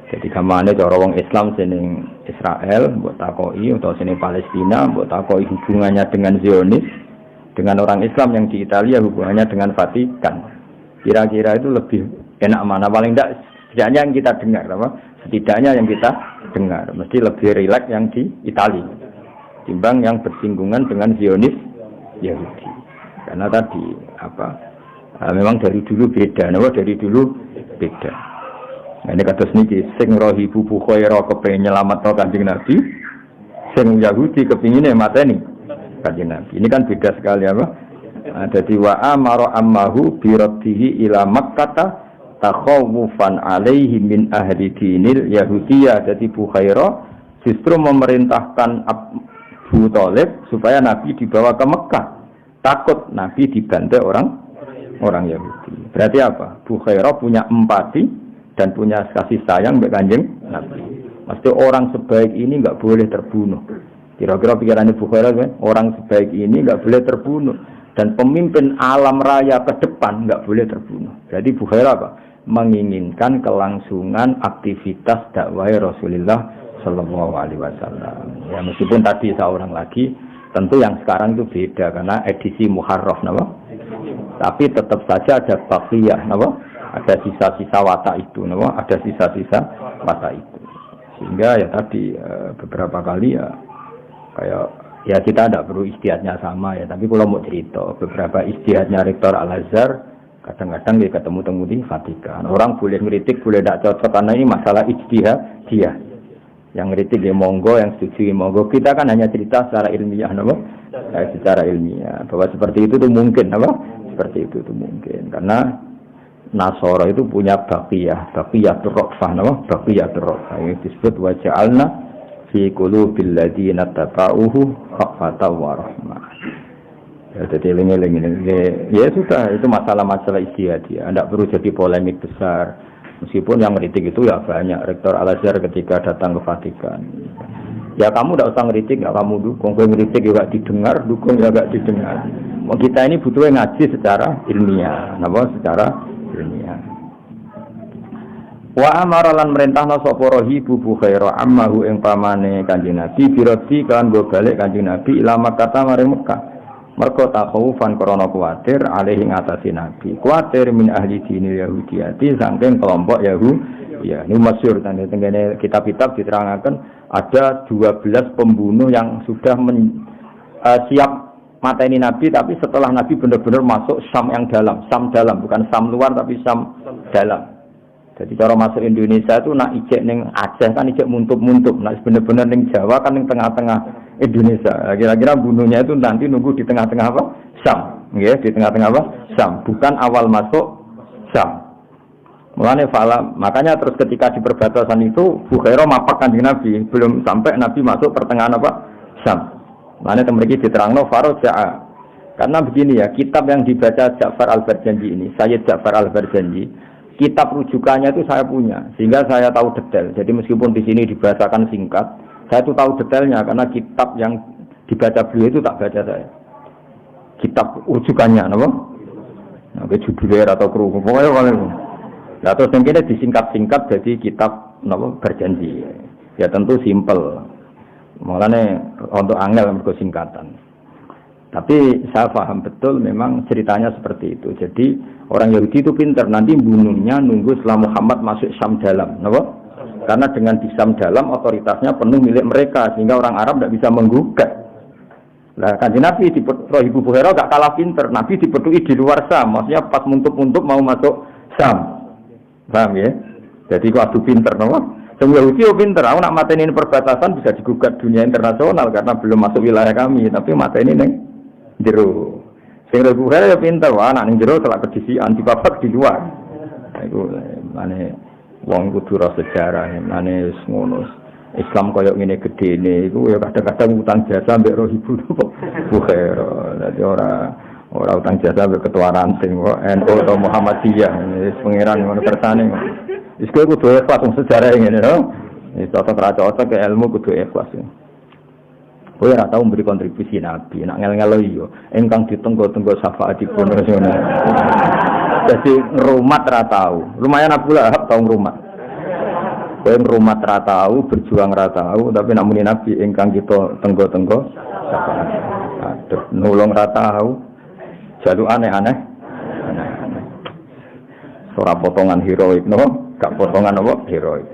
Jadi gamane cara wong Islam seneng Israel, mbok takoki atau seneng Palestina, mbok takoki hubungannya dengan Zionis, dengan orang Islam yang di Italia hubungannya dengan Vatikan. Kira-kira itu lebih enak mana? Paling tidak setidaknya yang kita dengar, apa? Setidaknya yang kita dengar mesti lebih rileks yang di Italia timbang yang bersinggungan dengan Zionis Yahudi. Karena tadi apa? Memang dari dulu beda, dari dulu beda. Nah, ini kados niki sing rohibu bukhaira kepengin nyelametno Kanjeng Nabi, sing Yahudi kepingine mateni Kanjeng Nabi. Ini kan beda sekali apa? Jadi wa amara ammahu bi raddihi ila Makkah takhawufan alaihi min ahli dinil Yahudiyah. Jadi Bukhaira justru memerintahkan Abu Thalib supaya Nabi dibawa ke Mekah. Takut Nabi dibantai orang Yahudi. Berarti apa? Bukhaira punya empati dan punya kasih sayang kepada Kanjeng Nabi. Mesti orang sebaik ini enggak boleh terbunuh. Kira-kira pikirannya Bukhaira kan? Orang sebaik ini enggak boleh terbunuh. Dan pemimpin alam raya ke depan enggak boleh terbunuh. Jadi Bukhaira apa? Menginginkan kelangsungan aktivitas dakwah Rasulullah Shallallahu Alaihi Wasallam. Ya meskipun tadi seorang lagi, tentu yang sekarang itu beda karena edisi Muharraf, napa? Tapi tetap saja ada baqiyah, napa? Ada sisa-sisa watak itu, napa? Ada sisa-sisa watak itu. Sehingga ya tadi beberapa kali ya kayak ya kita tidak perlu ijtihadnya sama ya, tapi kalau mau cerita beberapa ijtihadnya Rektor Al-Azhar kadang-kadang dia ketemu di Vatikan. Orang boleh ngeritik, boleh tidak cocok karena ini masalah ijtihad dia. Yang ngeritik dia monggo, yang setuju monggo. Kita kan hanya cerita secara ilmiah, napa? Secara ilmiah bahwa seperti itu tuh mungkin, napa? Seperti itu tuh mungkin. Karena Nasara itu punya baqiyatur rafah, napa? Baqiyatur rafah yang disebut wa ja'alna fi qulubil ladzina tabauhu rafatan wa rahmah. Ya, jadi eling-eling ya sudah, itu masalah-masalah ijtihad ya. Tidak perlu jadi polemik besar. Meskipun yang ngeritik itu ya banyak. Rektor Al-Azhar ketika datang ke Vatikan. Ya kamu tidak usah ngeritik, ya kamu dukung. Kalau ngeritik juga didengar, dukung ya enggak didengar. Kita ini butuh ngaji secara ilmiah. Napa? Secara ilmiah. Wa amara lan merintahna sapa rahibu Bukhaira ammahu ing pamane Kanjeng Nabi birodi kan go balik Kanjeng Nabi ila Makkah maring Mekah. Mergo takhawufan krana kuwatir alih ing atase Nabi. Kuwatir min ahli dinil Yahudiyati saking kelompok Yahudi. Ya, ini masyhur tengene kitab-kitab diterangkan ada 12 pembunuh yang sudah siap mateni Nabi, tapi setelah Nabi benar-benar masuk Syam yang dalam, Syam dalam, bukan Syam luar tapi Syam dalam. Jadi cara masuk Indonesia itu nak ijek ning Aceh kan ijek muntup-muntup, nak bener-bener ning Jawa kan ning tengah-tengah Indonesia. Kira-kira bunuhnya itu nanti nunggu di tengah-tengah apa? Syam. Nggih, di tengah-tengah apa? Syam, bukan awal masuk Syam. Mulane fala, makanya terus ketika di perbatasan itu Bukhaira mapak Kanjeng Nabi, belum sampai Nabi masuk pertengahan apa? Syam. Mulane mriki diterangno faraja. Karena begini ya, kitab yang dibaca Ja'far Al-Barjanji ini, Sayyid Ja'far Al-Barjanji, kitab rujukannya itu saya punya, sehingga saya tahu detail. Jadi meskipun di sini dibacakan singkat, saya itu tahu detailnya karena kitab yang dibaca beliau itu tak baca saya. Kitab rujukannya, apa? Nah, judulnya atau kru, pokoknya kalau nah, terus yang ini disingkat-singkat jadi kitab apa Berjanji. Ya tentu simpel. Makanya untuk angel mergo singkatan. Tapi saya paham betul memang ceritanya seperti itu. Jadi orang Yahudi itu pintar, nanti bunuhnya nunggu setelah Muhammad masuk Syam dalam, kenapa? Karena dengan di Syam dalam otoritasnya penuh milik mereka, sehingga orang Arab tidak bisa menggugat. Nah, kanjeng Nabi di Ibu Buhaira gak kalah pintar. Nabi dipedui di luar Syam, maksudnya pas muntuk-muntuk mau masuk Syam. Paham ya? Jadi waktu pintar, kenapa? Semua Yahudi pinter, aku nak mateni ini perbatasan bisa digugat dunia internasional karena belum masuk wilayah kami, tapi mateni neng jero. Sing Bukhari ya pinter, wah nak neng jero telah kedisian dibabat di luar. Iku mane wong kudu ro sejarah, mane ngono. Islam koyo ngene gedene iku ya kadang-kadang utang jasa mbek roh ibu Bukhari. Dadi ora utang jasa mbek ketua ranting kok NU atau Muhammadiyah. Wis pangeran ngono kersane. Wis kowe kudu ikhlas sejarah ngene lho. Wis cocok ke ilmu kudu ikhlas. Kowe ora tau memberi kontribusi Nabi, nak ngel-ngelo yo ingkang ditenggo-tenggo syafaatipun ngono. Dadi ngrumat ra tau. Lumayan Abu Lahab tau ngrumat. Kowe ngrumat ra tau, berjuang ra tau, tapi nak muni Nabi ingkang kita tenggo-tenggo syafaat. Aduh, nulung ra tau. Jaluk aneh-aneh. Ora potongan heroik no. Gak potongan apa heroik.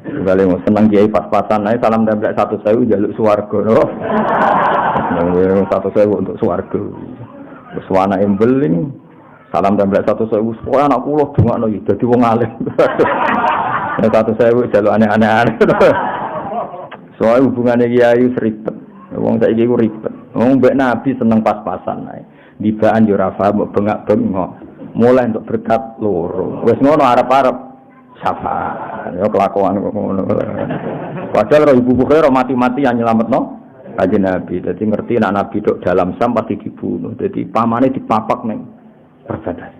Kali mau senang kiai pas-pasan ae salam templek 1.000 jaluk swarga no. Nang 1.000 untuk swarga. Wis ana embeling salam templek 1.000 supaya anak kula dongakno iki dadi wong alim. 1.000 jaluk aneh-aneh. Soal hubungane kiai ribet. Wong saiki ku ribet. Wong mbek Nabi seneng pas-pasan ae. Dibaan yo ora paham bengak-bengok. Mulai untuk berkat loro. Wis ngono arep-arep syafaat. Ya kelakuan kok ngono. Padahal Ibu Bukhari mati-matian nyelametno Kanjeng Nabi. Dadi ngerti nek Nabi tok dalam Syam pasti dibunuh. Dadi pamane dipapak ning perbatasan.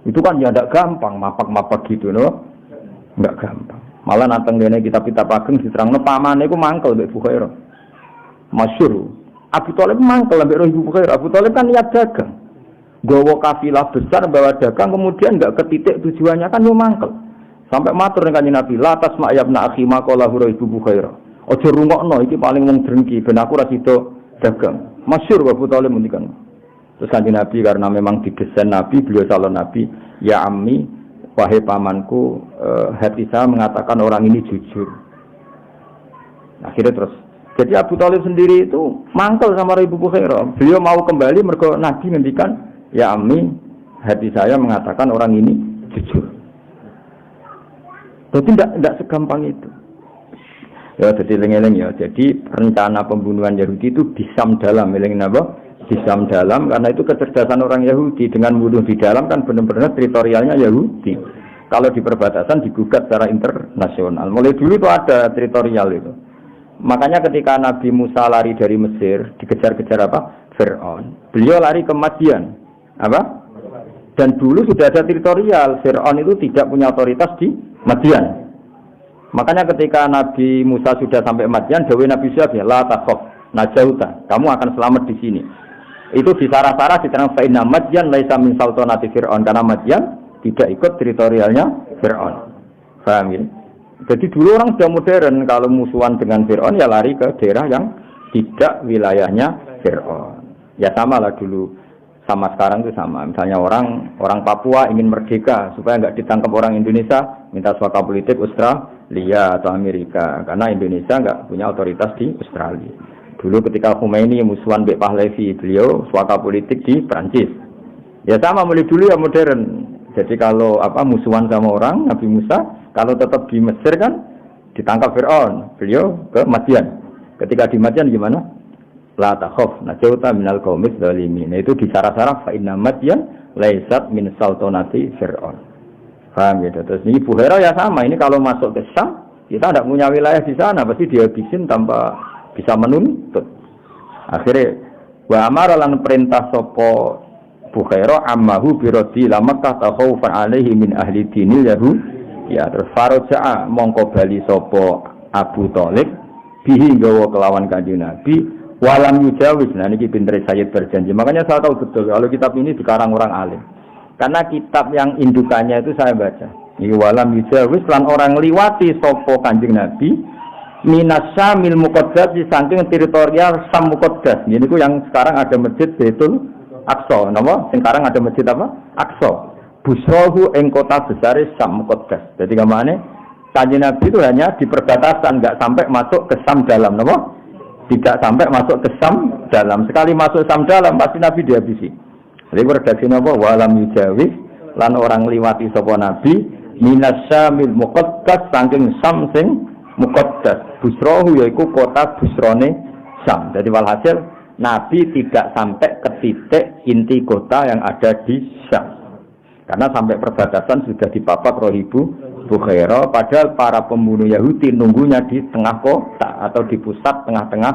Itu kan ya ndak gampang mapak-mapak gitu no. Enggak gampang. Malah nanteng dene kitab-kitab ageng diterangno pamane iku mangkel mbek Bukhari. Masyhur. Abu Thalib mangkel mbek Ibu Bukhari. Abu Thalib kan niat dagang. Gawa kafilah besar bawa dagang kemudian enggak ke titik tujuannya kan yo mangkel. Sampai matur dengan Kanjeng Nabi, "La tasma' ya ibn akhi ma qala Ibu Bukhari." Aja rungokno iki paling wong drengki ben aku ora sida dagang. Masyhur Abu Thalib ngendikan. Terus Kanjeng Nabi karena memang didesain Nabi, beliau calon Nabi, "Ya ammi, wahai pamanku, hati saya mengatakan orang ini jujur." Akhirnya terus jadi Abu Thalib sendiri itu mangkel sama Ibu Bukhari. Beliau mau kembali mergo Nabi ngendikan, "Ya Ami, hati saya mengatakan orang ini jujur." Jadi tidak segampang itu. Ya, jadi eling-eling ya. Jadi rencana pembunuhan Yahudi itu di Syam dalam, eling napa? Di Syam dalam karena itu kecerdasan orang Yahudi dengan bunuh di dalam kan benar-benar teritorialnya Yahudi. Kalau di perbatasan digugat secara internasional. Mulai dulu itu ada teritorial itu. Makanya ketika Nabi Musa lari dari Mesir, dikejar-kejar apa? Fir'aun. Beliau lari ke Madian. Apa? Dan dulu sudah ada teritorial. Fir'aun itu tidak punya otoritas di Madian. Makanya ketika Nabi Musa sudah sampai Madian, dawuh Nabi Syuaib, "La takhaf, najauta." Kamu akan selamat di sini. Itu di sarah-sarah diterang fa inna Madian laisa min sultanati Fir'aun karena Madian tidak ikut teritorialnya Fir'aun. Paham ya? Jadi dulu orang sudah modern kalau musuhan dengan Fir'aun ya lari ke daerah yang tidak wilayahnya Fir'aun. Ya sama lah dulu. Sama sekarang itu sama. Misalnya orang Papua ingin merdeka supaya nggak ditangkap orang Indonesia, minta suaka politik Australia atau Amerika karena Indonesia nggak punya otoritas di Australia. Dulu ketika Khomeini musuhan Mbak Pahlavi, beliau suaka politik di Prancis. Ya sama mulai dulu ya modern. Jadi kalau musuhan sama orang Nabi Musa, kalau tetap di Mesir kan ditangkap Fir'aun, beliau ke Madian. Ketika di Madian gimana? La takhaf najauta minal qaumiz zalimin. Itu di sarah-sarah fa inna Madian laisat min sultanati Fir'aun. Paham ya? Terus ini Buhaira ya sama. Ini kalau masuk ke Syam, kita tidak punya wilayah di sana, pasti dihabisin tanpa bisa menuntut. Akhirnya wa amara lan perintah sapa Buhaira ammahu biradi la Makkah takhawfan alaihi min ahli dinil yahud. Ya terus faraja mongko bali sapa Abu Thalib bihi gawa kelawan Kanjeng Nabi. Walam yujawis, nah ini pinter Sayyid berjanji. Makanya saya tahu betul kalau kitab ini dikarang orang alim. Karena kitab yang indukannya itu saya baca. Ini walam yujawis, lan orang liwati sopo Kanjeng Nabi minas Syamil Muqaddas di saking teritorial Syam Muqaddas. Ini ku yang sekarang ada masjid Baitul Aqsa. Napa? Sekarang ada masjid apa? Aqsa. Busrohu ing kota besar Syam Muqaddas. Jadi kemana? Kanjeng Nabi itu hanya di perbatasan, enggak sampai masuk ke Syam dalam, napa? Tidak sampai masuk ke Syam dalam. Sekali masuk Syam dalam pasti Nabi dihabisi. Jadi redaksi napa? Walam yujawiz lan orang liwati sapa Nabi minas Syamil Muqaddas saking Syam sing Muqaddas. Busrohu yaiku kota Busrone Syam. Jadi walhasil Nabi tidak sampai ke titik inti kota yang ada di Syam. Karena sampai perbatasan sudah dipapak Rohibu Bukhaira. Padahal para pembunuh Yahudi nunggunya di tengah kota atau di pusat tengah-tengah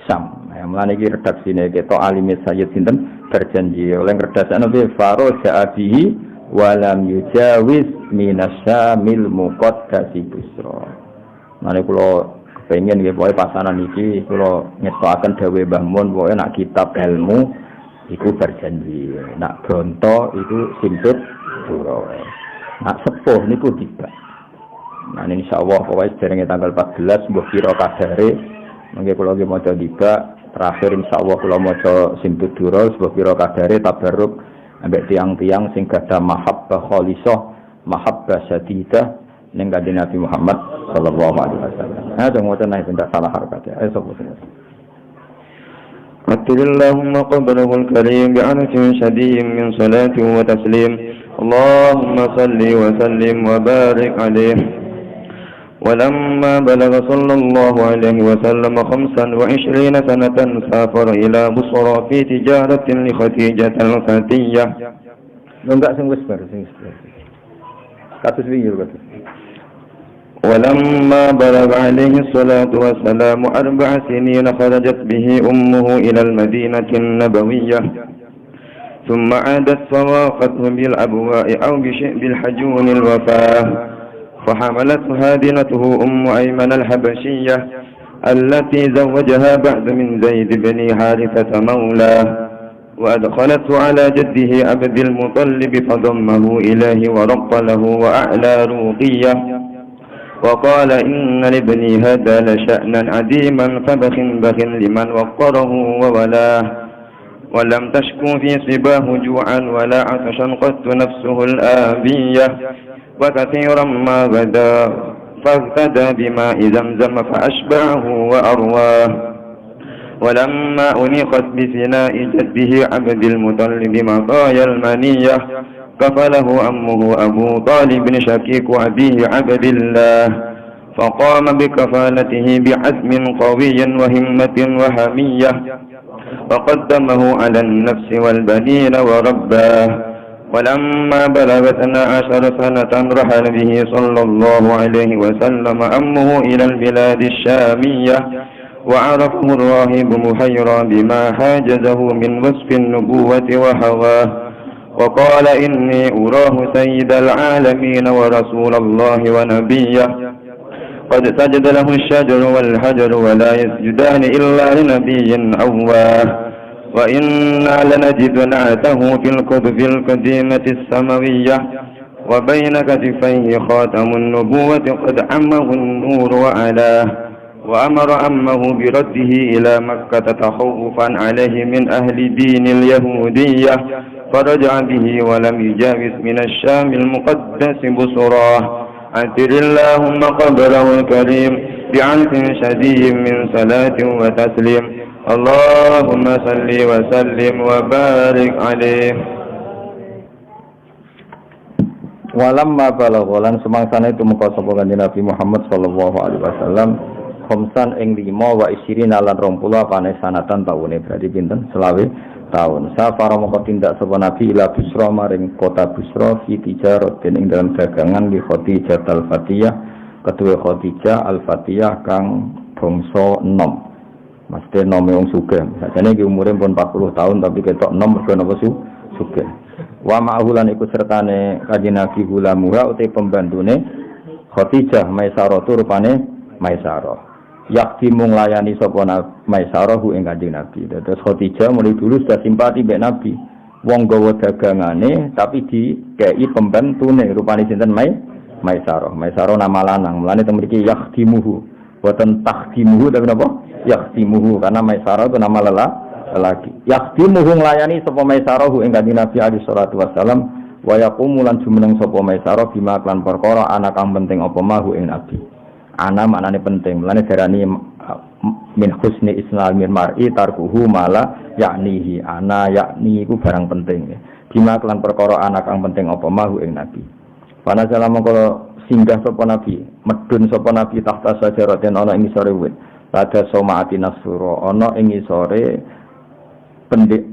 Syam. Yang mulai ini redaksinya kita Alimid Sayyid Sinten berjanji oleh redaksi Nabi Faro Ja'abihi walam yujawiz minas Syamil Muqaddasi Busra. Nanti kalau kepengen ya boleh pasaran ini kalau ngetoakan dawe bangun boleh nak kitab ilmu itu berjanji nak bronto itu simpit surau nak sepuh ini pun tidak. Nah insya Allah pokoknya sejarahnya tanggal 14 buah kira kadare mungkin kalau lagi mau tiba terakhir insya Allah kalau mau simpit surau buah kira kadare tabarruk ambek tiang-tiang sing gada mahabbah khalisah mahabbah syadidah ning kanjeng Nabi Muhammad sallallahu alaihi wasallam. Ada ngoten naik tidak salah harakat ya. Ayo sapa sing. Allahumma qablahu al-karim bi'anatin shadiyyin min salati wa taslim. Allahumma salli wa sallim wa barik alaihi. ولما بلغ صلى الله عليه وسلم 25 سنة سافر إلى بصرى في تجارة لخديجة الفتية. Enggak sing wis bar sing kados wingi kados. ولما بلغ عليه الصلاة والسلام 4 سنين خرجت به أمه إلى المدينة النبوية ثم عادت فواقته بالأبواء أو بالحجون الوفاة فحملت هادنته أم أيمن الحبشية التي زوجها بعد من زيد بن حارثة مولاه وأدخلته على جده عبد المطلب فضمه إليه ورق له وأعلى روقية وقال إن لابني هذا لشأنا عديما فبخ بخ لمن وقره وولاه ولم تشكو في صباه جوعا ولا عطشا قد نفسه الآبية وكثيرا ما غدا فاغتدى بماء زمزم فأشبعه وأرواه ولما أنيقت بفناء جده عبد المطلب مطايا المنية كفله أمه أبو طالب شكيك أبيه عبد الله فقام بكفالته بعزم قوي وهمة وحمية وقدمه على النفس والبنين ورباه ولما بلغ 12 سنة رحل به صلى الله عليه وسلم أمه إلى البلاد الشامية وعرفه الراهب محيرا بما حاجزه من وصف النبوة وحواه وقال إني أراه سيد العالمين ورسول الله ونبيه قد سجد له الشجر والحجر ولا يسجدان إلا لنبي أواه وإنا لنجد نعته في الكتب القديمة السماوية وبين كتفيه خاتم النبوة قد عمه النور وعلاه وأمر أمه برده إلى مكة تخوفا عليه من أهل دين اليهودية فرجع به ولم يجاوز من الشام المقدس بصراه أنتر اللهم قبره الكريم بعلف شديد من صلاة وتسليم اللهم صل وسلم وبارك عليه. Walamma balagholan semangsane tumeka sapa kanjeng Nabi Muhammad sallallahu alaihi wasallam khamsan ing 5 wa isirina lan 20 apane sanatan taune berarti pinten 20 tahun. Safara moko tindak sapa Nabi ila Busra maring kota Busra fi tijarat ing dalam dagangan li Khadijah al-Fatiyah kedua Khadijah al-Fatiyah kang bangsa nom. Mesti nome wong sugih. Sajane iki umure pun 40 tahun tapi ketok nom mergo napa sugih. Wa ma'hulan iku sertane kanjeng Nabi gulamuha uti pembantune Khadijah Maisarah rupane Maisarah. Yakti mung layani sapa Maisarah ing kanjeng Nabi. Terus Khadijah mulai dulu sudah simpati mbek Nabi. Wong gawa dagangane tapi dikei pembantune rupane sinten Maisarah. Maisarah nama lanang. Mulane teng mriki yaktimuhu. Boten takhdimuhu tapi napa? Yakhdimuhu karena Maisarah itu nama lelaki. Yakhdimuhu nglayani sapa Maisarah ing Kanjeng Nabi alaihi salatu wasalam wa yaqumu lan jumeneng sapa Maisarah bima klan perkara ana kang penting apa mahu ing Nabi. Ana maknane penting. Mulane darani min husni islamil mar'i tarkuhu mala yaknihi. Ana yakni iku barang penting. Bima klan perkara ana kang penting apa mahu ing Nabi. Pana salam mongko singgah sapa Nabi, medun sapa Nabi tahta sajaratin ana ing isore wit. Rada somaati nasura ana ing isore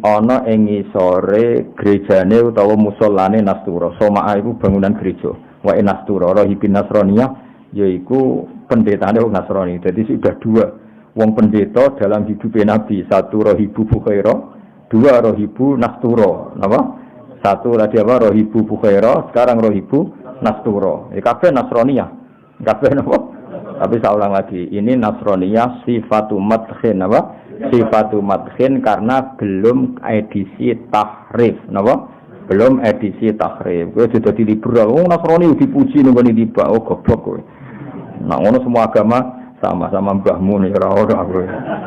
ana ing isore gerejane utawa musallane Nastura. Somaa iku bangunan gereja. Wa Nastura rahibin Nasraniyah yaiku pendetane wong Nasrani. Jadi sudah dua wong pendeta dalam hidupnya Nabi. Satu Rahibu Bukhaira, dua Rahibu Nastura. Napa? Satu tadi apa? Rahibu Bukhaira, sekarang Rahibu Nastura. Kabeh Nasraniyah. Kabeh napa? Tapi saya ulang lagi. Ini Nasraniyah sifatu madkhin apa? Sifatu madkhin karena belum edisi tahrif. Napa? Belum edisi tahrif. Kowe sudah diliberal. Oh Nasrani dipuji ning ngene tiba. Oh goblok kowe. Nah ngono semua agama sama-sama mbahmu nih ora ora kowe.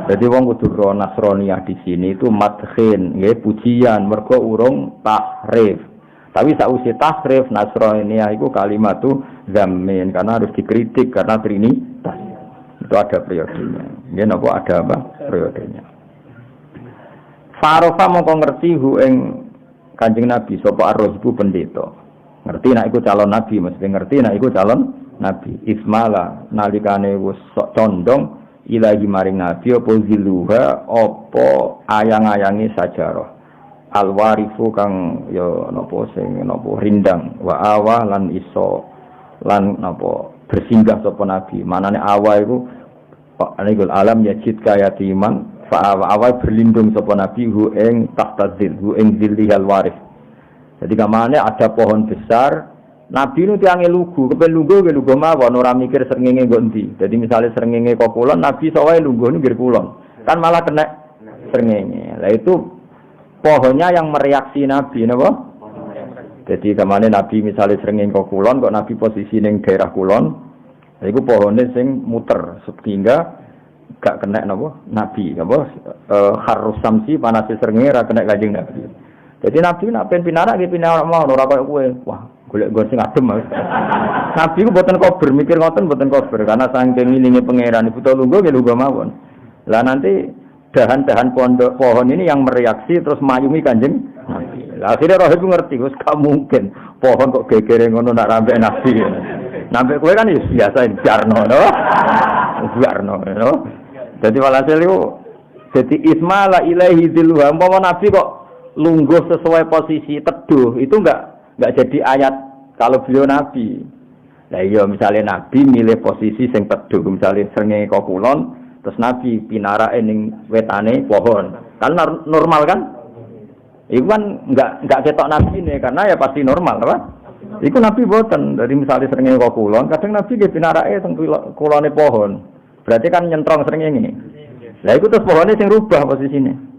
Jadi wong kudu ro Nasraniyah di sini itu madkhin, nggih pujian mergo urung tahrif. Tapi sausi tahrif Nasraniyah itu kalimat itu zamin karena harus dikritik karena trinitas. Itu ada periodenya. Nggih napa ada apa? Periodenya. Farofa mongko ngerti hu ing Kanjeng Nabi sapa arrohibu pendeta. Ngerti nek iku calon nabi, mesti ngerti nek iku calon nabi. Ismala nalikane wis condong ilahi maring nabi apa ziluha apa ayang-ayange sajarah. Alwarifu kang ya napa sing napa rindang wa awa lan iso lan napa bersinggah sapa nabi. Manane awa iku alikul alam yajid kayatiman fa awa berlindung sapa nabi hu ing tahtazil hu ing zillihal waris. Jadi kamane ada pohon besar, nabi nu tiange lugu, kepen lugu mawon ora mikir srengenge nggo endi. Jadi misalnya srengenge kok kulon, nabi sawae lungguh nggih kulon. Kan malah kena srengenge. Lah itu pohonnya yang mereaksi nabi napa? Jadi kamane nabi misalnya srengenge kok kulon, kok nabi posisi ning daerah kulon, lha iku pohone sing muter sehingga gak kena napa? Nabi napa? Harus samsi panase srengenge ra kena Kanjeng Nabi. Jadi Nabi nak pengen pinarak, dia pinarak mau, ora kaya kowe. Wah, golek nggon sing adem. Nabi ku boten kober, mikir ngoten boten kober karena saking ngilinge pangeran ibu to lungguh nggih lungguh mawon. Lah nanti dahan-dahan pondok pohon ini yang mereaksi terus mayungi Kanjeng Nabi. Lah akhirnya roh itu ngerti, wis gak mungkin pohon kok gegere ngono nak rambek Nabi. Nabi kowe kan ya biasa jarno, no. Jarno, no. Jadi walhasil itu jadi ismala ilaihi dzilluha, umpama Nabi kok lungguh sesuai posisi teduh itu enggak jadi ayat kalau beliau nabi. Lah iya misalnya nabi milih posisi sing teduh, misalnya srengenge kok kulon terus nabi pinarake ning wetane pohon. Kan normal kan? Iku kan enggak ketok nabi ne karena ya pasti normal, apa? Iku nabi boten. Dari misalnya srengenge kok kulon, kadang nabi nggih pinarake teng kulone pohon. Berarti kan nyentrong srengenge. Lah iku terus pohone sing rubah posisine.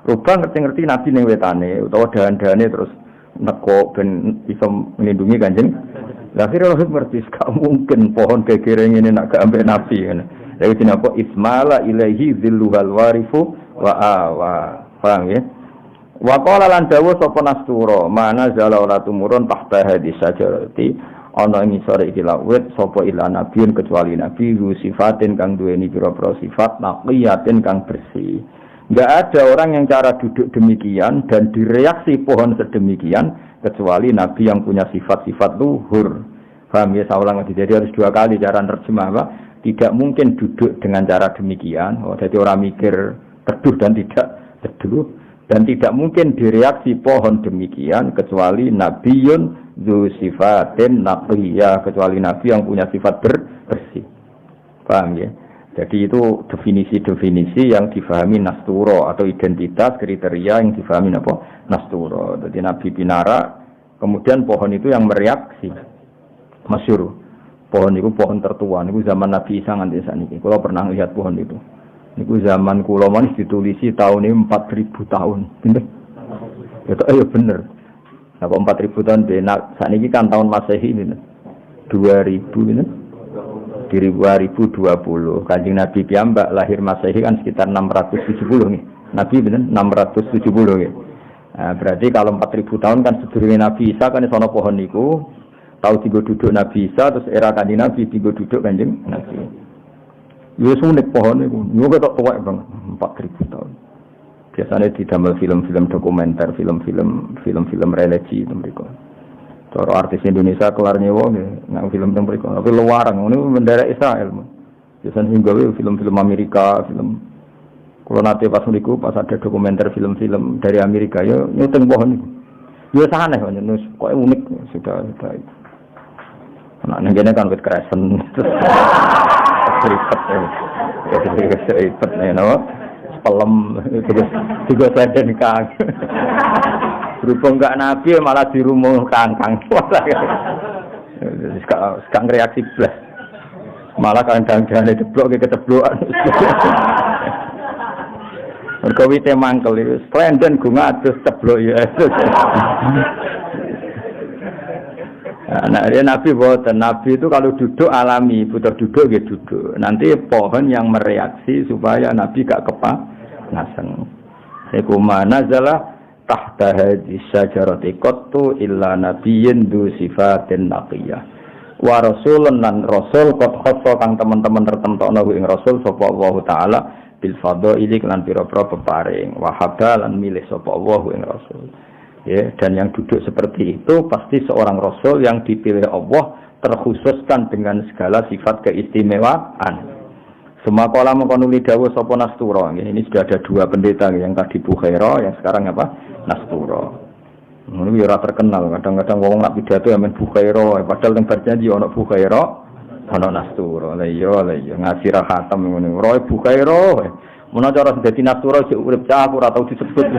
Rubah ngerti-ngerti nabi ning wetane utawa dahan-dahane terus neko ben bisa melindungi Kanjeng. Lah akhire roh ngerti gak mungkin pohon gegere ngene nak gak ambek nabi ngene. Lha iki napa ismala ilaihi dzilluhal warifu wa awa. Paham ya? Wa qala lan dawuh sapa Nastura, mana zala ora tumurun tahta hadis sajarati ana ing sore iki lawet sapa ila nabiun kecuali nabi sifatin kang duweni pira-pira sifat naqiyatin kang bersih. Enggak ada orang yang cara duduk demikian dan direaksi pohon sedemikian kecuali nabi yang punya sifat-sifat luhur. Paham ya, saya ulang lagi. Jadi harus dua kali cara nerjemah, Pak. Tidak mungkin duduk dengan cara demikian. Jadi orang mikir teduh dan tidak teduh. Dan tidak mungkin direaksi pohon demikian kecuali nabiyun dzu sifatin naqiyah, kecuali nabi yang punya sifat bersih. Paham ya? Jadi itu definisi-definisi yang difahami Nastura atau identitas kriteria yang difahami apa? Nastura. Jadi Nabi Pinara, kemudian pohon itu yang mereaksi. Masyhur. Pohon itu pohon tertua. Itu zaman Nabi Isa nganti saniki. Kalau pernah lihat pohon itu. Itu zaman kula manis ditulisi tahun ini 4000 tahun. Bener? Ya bener. Nah, 4000 tahun benak. Saniki kan tahun Masehi ini. 2000 ini. di 2020. Kanjeng Nabi piyambak lahir Masehi kan sekitar 670 nih. Nabi bener 670 nggih. Nah, berarti kalau 4000 tahun kan sedurunge Nabi Isa kan sono pohon niku. Tahu tiga duduk Nabi Isa terus era Kanjeng Nabi tiga duduk Kanjeng Nabi. Yo unik pohon niku. Yo ketok tuwek banget 4000 tahun. Biasanya didamel film-film dokumenter, film-film religi itu mereka. Cara artis Indonesia kelar nyewa nang film teng mriku. Tapi luarang ngene bendera Israel. Biasane nggawe film-film Amerika, film kula nate pas niku pas ada dokumenter film-film dari Amerika yo nyuteng pohon niku. Yo saneh kok unik sudah itu. Nah ngene kan wit kresen. Ribet no. Pelem terus juga seden kang. Berhubung enggak nabi malah dirumuh kangkang. Sekarang reaksi blas. Malah kandang-kandang ceblok ke keceblokan. Mergo wite mangkel iki slenden go ngadus ceblok ya. Nah, dia Nabi boten. Nabi itu kalau duduk alami, butuh duduk ya duduk. Nanti pohon yang mereaksi supaya Nabi gak kepanasan. Sekuma nazalah tahta hadis syajarati qattu illa nabiyyin du sifatin naqiyah. Wa rasulun lan rasul qad khassa kang teman-teman tertentokno ing rasul sapa Allah taala bil fadhaili lan pira-pira peparing wa hadalan milih sapa Allah ing rasul. Ya, dan yang duduk seperti itu pasti seorang rasul yang dipilih Allah terkhususkan dengan segala sifat keistimewaan. Semua kala mengkonuli dawuh sapa Nastura. Ini sudah ada dua pendeta yang tadi Bukhaira, yang sekarang apa? Nastura. Ini ora terkenal. Kadang-kadang wong nak pidato ya men Bukhaira, padahal teng berjanji ana Bukhaira, ana Nastura. Lah iya ngaji ra khatam ngene. Roe Bukhaira. Mun cara dadi Nastura sik urip cah ora tau disebut.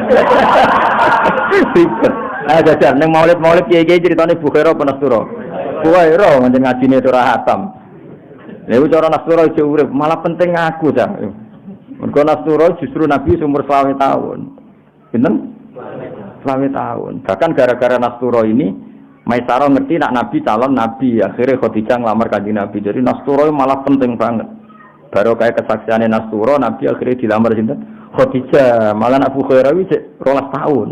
Jajar ning maulid-maulid kiai-kiai ceritane Bukhaira apa Nastura? Bukhaira ngajen ngajine ora khatam. Lha cara Nastura sik urip malah penting aku cah. Mergo Nastura justru Nabi umur 20 tahun. Pinten? 20 tahun. Bahkan gara-gara Nastura ini Maisarah ngerti nak Nabi calon Nabi, akhirnya Khadijah ngelamar Kanjeng Nabi. Jadi Nastura malah penting banget. Baru kayak kesaksiannya Nastura, Nabi akhirnya dilamar sinten? Khadijah. Malah Abu Khairah wis 12 tahun.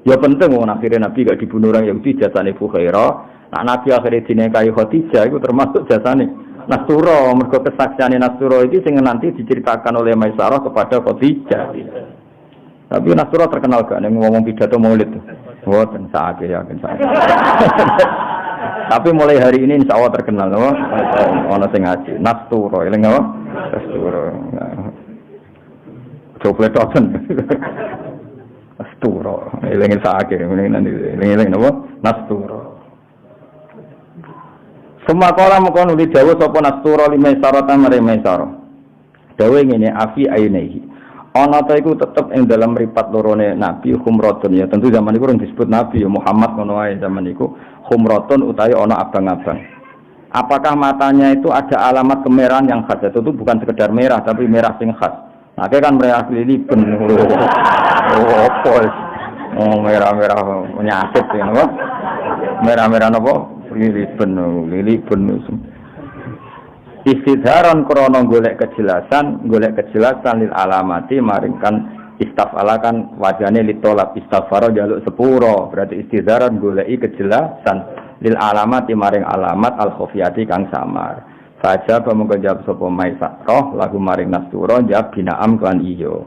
Ya penting wong akhirnya Nabi gak dibunuh orang Yahudi jasane Abu Khairah. Nah Nabi akhirnya dinikahi Khadijah itu termasuk jasane Nastura. Mergo kesaksiannya Nastura itu sing nanti diceritakan oleh Maisarah kepada Khadijah. Tapi Nastura terkenal gak ning ngomong pidato Maulid. Mboten sakit yakin sakit. Tapi mulai hari ini insya Allah terkenal, no? Ono sing ngaji Nastura, eling apa? Nastura. Coba token. Nastura, eling sakit, eling apa? Nastura. Semua kala mengkon uli dawuh sapa Nastura limaisara tamare maisara. Dawuh ngene afi ainehi. Ana ta iku tetep ing dalam mripat lorone Nabi khumratun ya tentu zaman iku disebut Nabi ya Muhammad ngono wae zaman iku khumratun utawi ana abang-abang. Apakah matanya itu ada alamat kemerahan yang khas? Itu bukan sekedar merah tapi merah sing khas. Nah, kan merah lilipen. Oh, merah-merah penyakit ya napa? Merah-merah napa? Lilipen. Istidharan krono golek kejelasan lil alamati maringkan istafalakan wajane litolab istighfar jaluk sepuro berarti istidharan goleki kejelasan lil alamati maring alamat al khofiyati kang samar saja pemengko jawab sapa Maisarah lagu maring Nastura jawab binaam kan iyo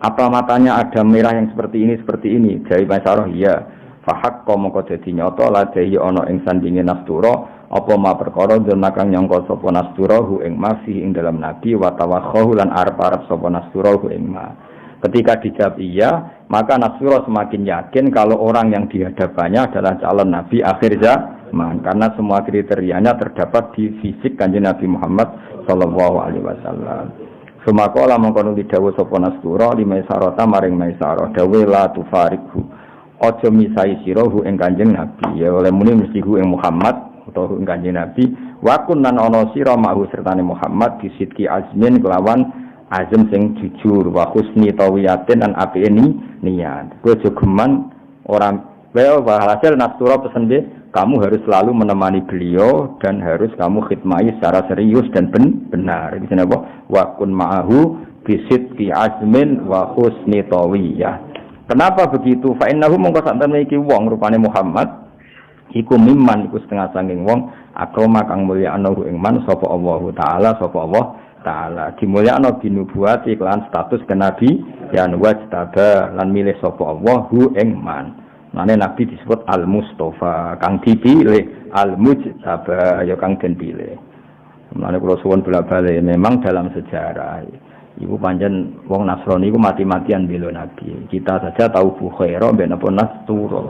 apa matanya ada merah yang seperti ini dari Maisarah iya fahak mongko dadi nyata ladehi ana ing sandinge Nastura apa ma perkara dene kang nyangka sapa Nastura hu ing masih ing dalam nabi wa tawakhahu lan arep-arep sapa Nastura hu ing ma. Ketika dijawab iya, maka Nastura semakin yakin kalau orang yang dihadapannya adalah calon nabi akhir zaman karena semua kriterianya terdapat di fisik Kanjeng Nabi Muhammad sallallahu alaihi wasallam. Sumakala mongko nuli dawuh sapa Nastura limaisarata maring Maisarah dawuh la tufariqhu. Aja misai sira hu ing Kanjeng Nabi ya oleh muni mesti hu ing Muhammad atau Kanjeng Nabi wa kunnan ana sira ma'hu sertane Muhammad disidki azmin kelawan azam sing jujur wa husni tawiyatin an apike niat kowe jogeman ora wae hasil Nastura pesen kamu harus selalu menemani beliau dan harus kamu khidmati secara serius dan benar. Di sini apa? Wa kun ma'ahu bisidqi azmin wa husni tawiyah. Kenapa begitu? Fa innahu mongko sak temene iki wong rupane Muhammad iku mimman iku setengah sanging wong akrama kang mulya ana ing man sapa Allah taala dimulyakno binubuwati lan status kenabi yan wajtaba lan milih sapa Allah ing man. Mane nabi disebut al-mustofa kang dipilih, al-mujtaba ya kang den pilih. Mane kula suwun bola-bali memang dalam sejarah iku pancen wong Nasrani iku mati-matian bela nabi. Kita saja tahu Bukhaira mbek napa Nastura.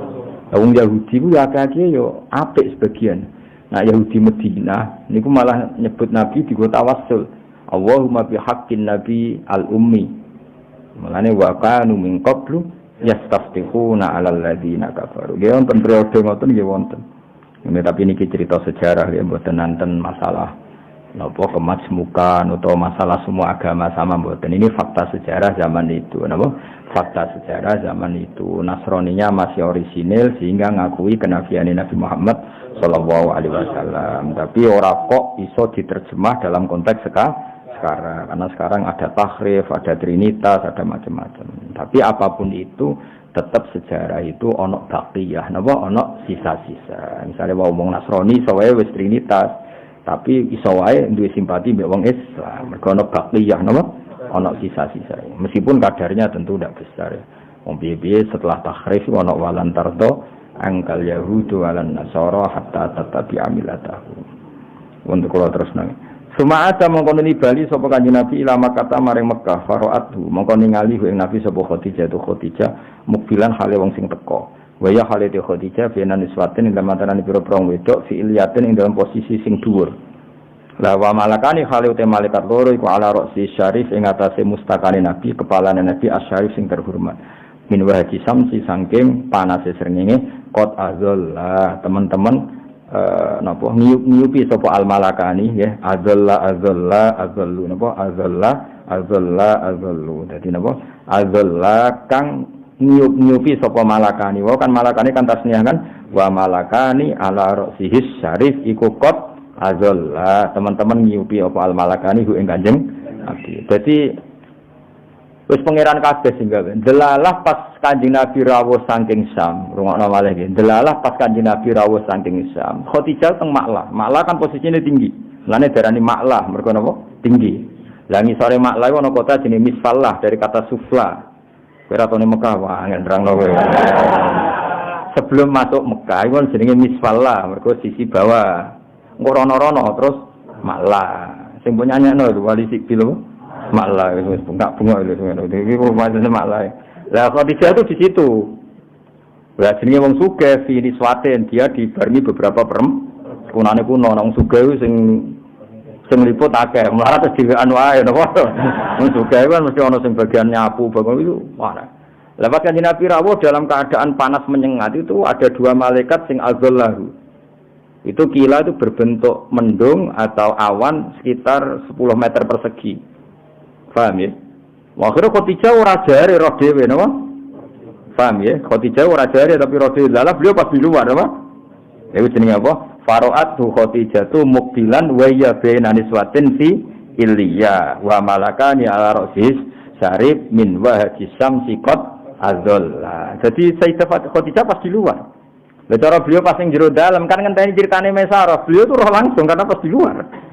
Wong Yahudi ku ya akeh yo apik sebagian. Nah Yahudi Madinah niku malah nyebut nabi digo tawassul. Allahumma bihaqqin nabi al-ummi. Mulane wa kanu min qablu yastaftihuna 'alal ladzina kafaru. Nggih wonten periode ngoten nggih wonten. Tapi niki cerita sejarah ya mboten nanten masalah napa kemajmukan atau masalah semua agama sama mboten. Ini fakta sejarah zaman itu napa? Fakta sejarah zaman itu Nasraninya masih orisinil sehingga ngakui kenabian Nabi Muhammad sallallahu alaihi wasallam. Tapi ora kok iso diterjemah dalam konteks sekarang karena sekarang ada tahrif, ada trinitas, ada macam-macam. Tapi apapun itu tetap sejarah itu ono baqiyah, napa ono sisa-sisa. Misalnya wong Nasrani iso wae wis trinitas, tapi iso wae duwe simpati mbek wong Islam. Mergo ono baqiyah, napa ono sisa-sisa. Meskipun kadarnya tentu tidak besar. Wong piye-piye setelah tahrif ono walan tardo angkal yahudu walan nasara hatta tatabi amilatahu. Untuk kula terus nang Suma'ata mongko ni bali sapa Kanjeng Nabi ila Makkah maring Mekah faraathu mongko ningali ing Nabi sapa Khadijah mukbilan hale wong sing teka wa ya hale te Khadijah benan iswatin ing dalam antarane pira-pira wedok fi iliyatin ing dalam posisi sing dhuwur la wa malakani hale te malaikat loro iku ala roksi syarif ing atase mustakane Nabi kepalane Nabi asyarif sing terhormat min waji samsi sangking panase srengenge qad azalla teman-teman napa ngiyupi sapa al malakani ya azallu napa azallu dadi napa azalla kang ngiyupi sapa malakani wa kan malakani kan tasniah kan wa malakani ala ra'sihis syarif iku qad azalla teman-teman ngiyupi apa al malakani hu ing Kanjeng Nabi dadi wis pangeran kabeh singgal delalah pas Kanjeng Nabi rawuh saking Syam rungokno malih nggih delalah pas Kanjeng Nabi rawuh saking Syam Khadijah teng Maklah kan posisinya tinggi lane darani Maklah mergo napa tinggi la ngisore Maklah ana kota jenenge Misfallah dari kata sufla kira tone Mekah wae nerangno kowe sebelum masuk Mekah iku jenenge Misfallah mergo sisi bawah engko rono-rono terus Maklah sing punya nyanyekno wali sikil Maklah wis bengak-bengok lho iki macane Maklah. Lah Khadijah itu di situ. Lah jenenge wong sugih fi niswaten dia dibarengi beberapa kunane kuno wong sugih sing liput akeh. Mlarat terus dhewean wae napa. Wong sugih kan mesti ana sing bagian nyapu bagian itu mana. Lah pas Kanjeng Nabi rawuh dalam keadaan panas menyengat itu ada dua malaikat sing azallahu. Itu kila itu berbentuk mendung atau awan sekitar 10 meter persegi. Paham ya? Akhirnya Khadijah ora jare roh dhewe napa? Paham ya? Khadijah ora jare tapi roh dhewe. Lah beliau pas di luar napa? Iku jenenge apa? Faraatu Khadijah tu mukbilan wa ya baina niswatin fi illiya wa malakani ala ra'sis syarif min wahji syamsi qad azalla. Jadi Sayyidah Khadijah pas di luar. Lah cara beliau pas ning jero dalam kan ngenteni ceritane Maisarah. Beliau tuh roh langsung karena pas di luar.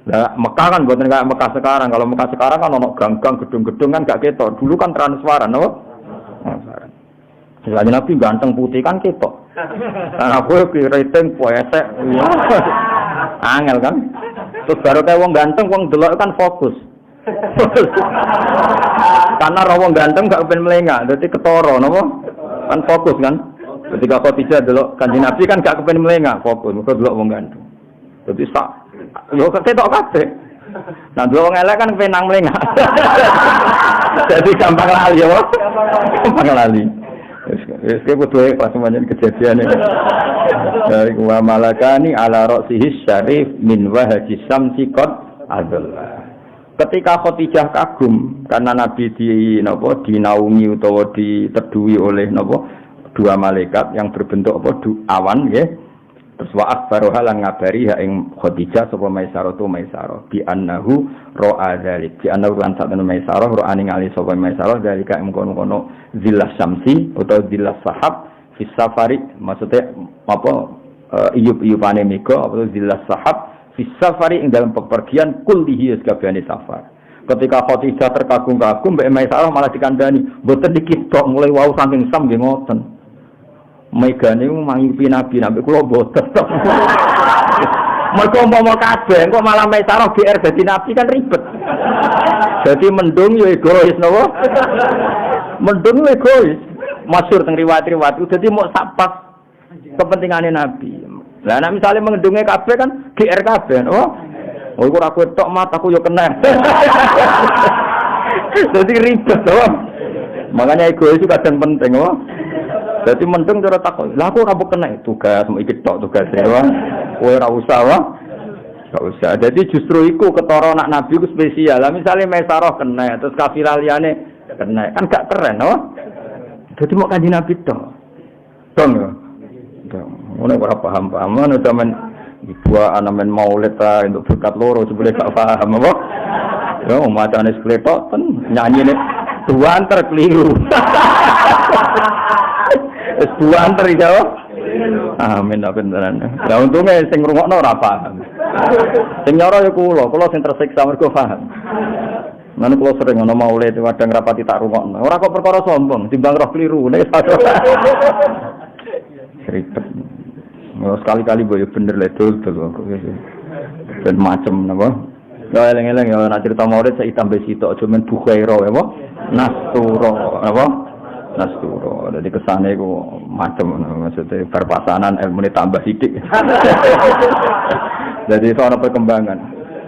Nah, Mekah kan buatan kayak Mekah sekarang. Kalau Mekah sekarang kan ono gang-gang, gedung-gedung kan gak ketok. Dulu kan transparan, no? Misalnya Nabi ganteng putih kan ketok. Nah, aku rating poesek, angel kan? Terus baru kayak wong ganteng, wong delok kan fokus. Karena wong ganteng gak kepen melengak, jadi ketoro, no? Kan fokus kan? Ketika Khadijah delok Kanjeng Nabi kan gak kepen melengak, fokus. Mereka delok wong ganteng. Jadi yo ketok kabeh. Nah, dua wong elek kan penang mlengak. Jadi gampang lali yo. Gampang lali. Wis kudu pas semuanya kejadian iki. Dari wa malakani ala ra'sihi syarif min wahji syamsi qad adalla. Ketika Khadijah kagum karena Nabi dinaungi utawa diteduhi oleh dua malaikat yang berbentuk awan nggih. Terus wa akhbaruha lan ngabari ha ing Khadijah sapa Maisarah tu Maisarah bi annahu ra'a dzalik. Bi annahu lan satene Maisarah ra'a ning ali sapa Maisarah dalika mengkono-kono zillah syamsi utawa zillah sahab fi safari, maksudnya apa iyub-iyubane mega apa zillah sahab fi safari ing dalam pepergian kullihi sakabehane safar. Ketika Khadijah terkagum-kagum mbek Maisarah malah dikandani, mboten iki tok mulai wau saking sam nggih ngoten. Megane mangimpi Nabi kula boten. Mergo umpama kabeh kok malah Maisarah GR dadi Nabi kan ribet. Jadi mendung yo egois napa? Mendung yo egois. Masyhur teng riwayat-riwayat dadi mok sapas kepentingane Nabi. Lah nek misale mendunge kabeh kan GR kabeh, oh. Oh iku ora kowe tok mat aku yo kena. Dadi ribet to. Makanya egois itu kadang penting, oh. Jadi mendung cara takut. Lah aku ora kena tugas iki tok tugas dewa. Kowe ora usah wae. Enggak usah. Jadi justru iku ketara anak Nabi ku spesial. Lah misale Maisarah kena terus kafilah liyane kena. Kan gak keren, oh. Jadi mau kanjeng Nabi tok. Dong ya. Dong. Ngono ora paham-paham ana sampean ibu ana men maulid ta untuk berkat loro sebule gak paham apa. Ya macane skletok ten nyanyine tuan terkeliru. Wis buanter iki yo. Amin beneran. Lah untunge sing ngrungokno ora paham. Sing nyoro ya kula sing tersiksa mergo paham. Lan kula sering ana maulid kadang rapati tak rungokno. Ora kok perkara sombong, timbang roh kliru nek ribet. Sekali-kali boyo bener le dul ben macem napa. Ya eleng-eleng ya nek cerita maulid sak tambah sitok aja men bukhaira ya apa? Nasturo apa? Nasturo. Jadi kesane ku macam maksudnya perpasanan ilmu tambah sithik. Jadi soal perkembangan.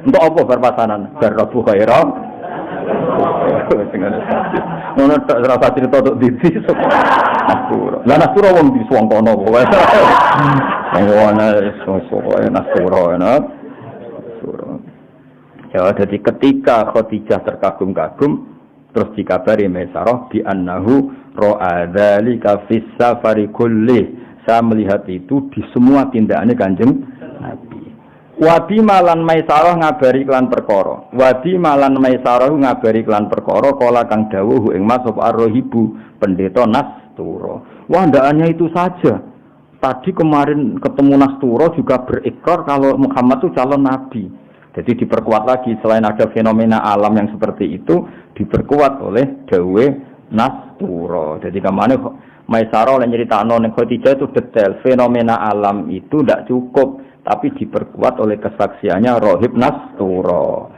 Untuk apa perpasanan? Barabu khaira. Ngono tak rasa cerita tok didi. Nasturo. Lah Nasturo wong disuwang kono kowe. Ngono sok-sok Nasturo Nasturo. Ya jadi ketika Khadijah terkagum-kagum terus dikabari Maisarah bi annahu ra'a dzalika fis safari kulli. Saya melihat itu di semua tindakannya Kanjeng Nabi. Wa bi malan Maisarah ngabari kelan perkara. Wa bi malan Maisarah ngabari kelan perkara kala kang dawuh ing mas sapa ar-rahibu pendeta Nasturo. Wah ndaknya itu saja. Tadi kemarin ketemu Nasturo juga berikrar kalau Muhammad itu calon nabi. Jadi diperkuat lagi selain ada fenomena alam yang seperti itu diperkuat oleh dawe Nasturo. Jadi kemana Maisarah oleh nyeritakno ning Khadijah itu detail fenomena alam itu tidak cukup tapi diperkuat oleh kesaksiannya Rohib Nasturo.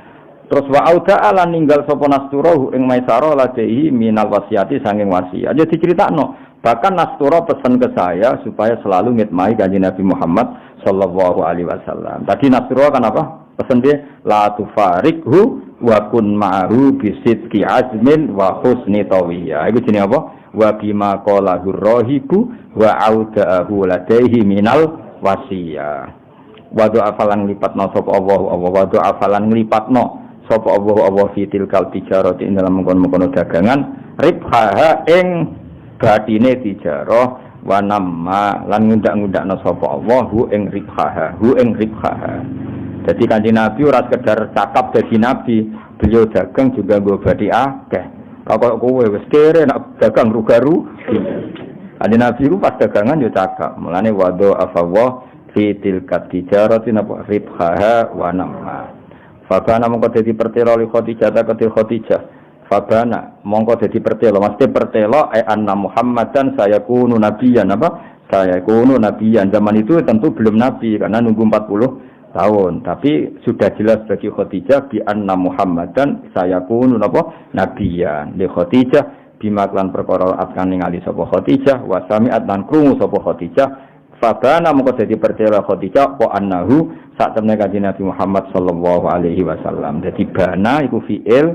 Terus wa auda ala ninggal sapa Nasturo ing Maisarah ladehi minal wasiati sanging wasiat. Jadi diceritakno bahkan Nasturo pesan ke saya supaya selalu ngitmai kanjeng Nabi Muhammad sallallahu alaihi wasallam. Tadi Nasturo kan apa? Pesan dia la tufarikhu wa kun ma'ru bisidqi azmin wa husni tawiyya. Iku jenenge apa? Wa bima qala hurrahibu wa auda'ahu ladaihi minal wasiyah. Wa do'a falan nglipatno sapa Allah wa do'a falan nglipatno sapa Allah fitil kal tijarati ing dalam mengkon-mengkon dagangan ribhaha ing batine tijarah wa namma lan ngundak-ngundakno sapa Allah hu ing ribhaha Jadi kanjeng Nabi ora sekedar cakap dadi nabi, beliau dagang juga nggo badhe akeh. Kok kowe wis kere nak dagang rugaru. Kanjeng Nabi ku pas dagangan yo cakap. Mulane wado afawah fi tilkat tijarati napa ribhaha wa namha. Fabana mongko dadi pertelo li Khadijah ta kedhi Khadijah. Fabana mongko dadi pertelo, mesti pertelo anna Muhammadan sayakunu nabiyan apa? Sayakunu nabiyan. Zaman itu tentu belum nabi karena nunggu 40 tahun, tapi sudah jelas bagi Khadijah bi anna Muhammadan sayakunu napa nabiyan. Li Khadijah bima lan perkara akan ningali sapa Khadijah wa sami'at lan krungu sapa Khadijah. Fabana mongko dadi percaya Khadijah wa annahu sak temne kanjeng Nabi Muhammad sallallahu alaihi wasallam. Dadi bana iku fi'il,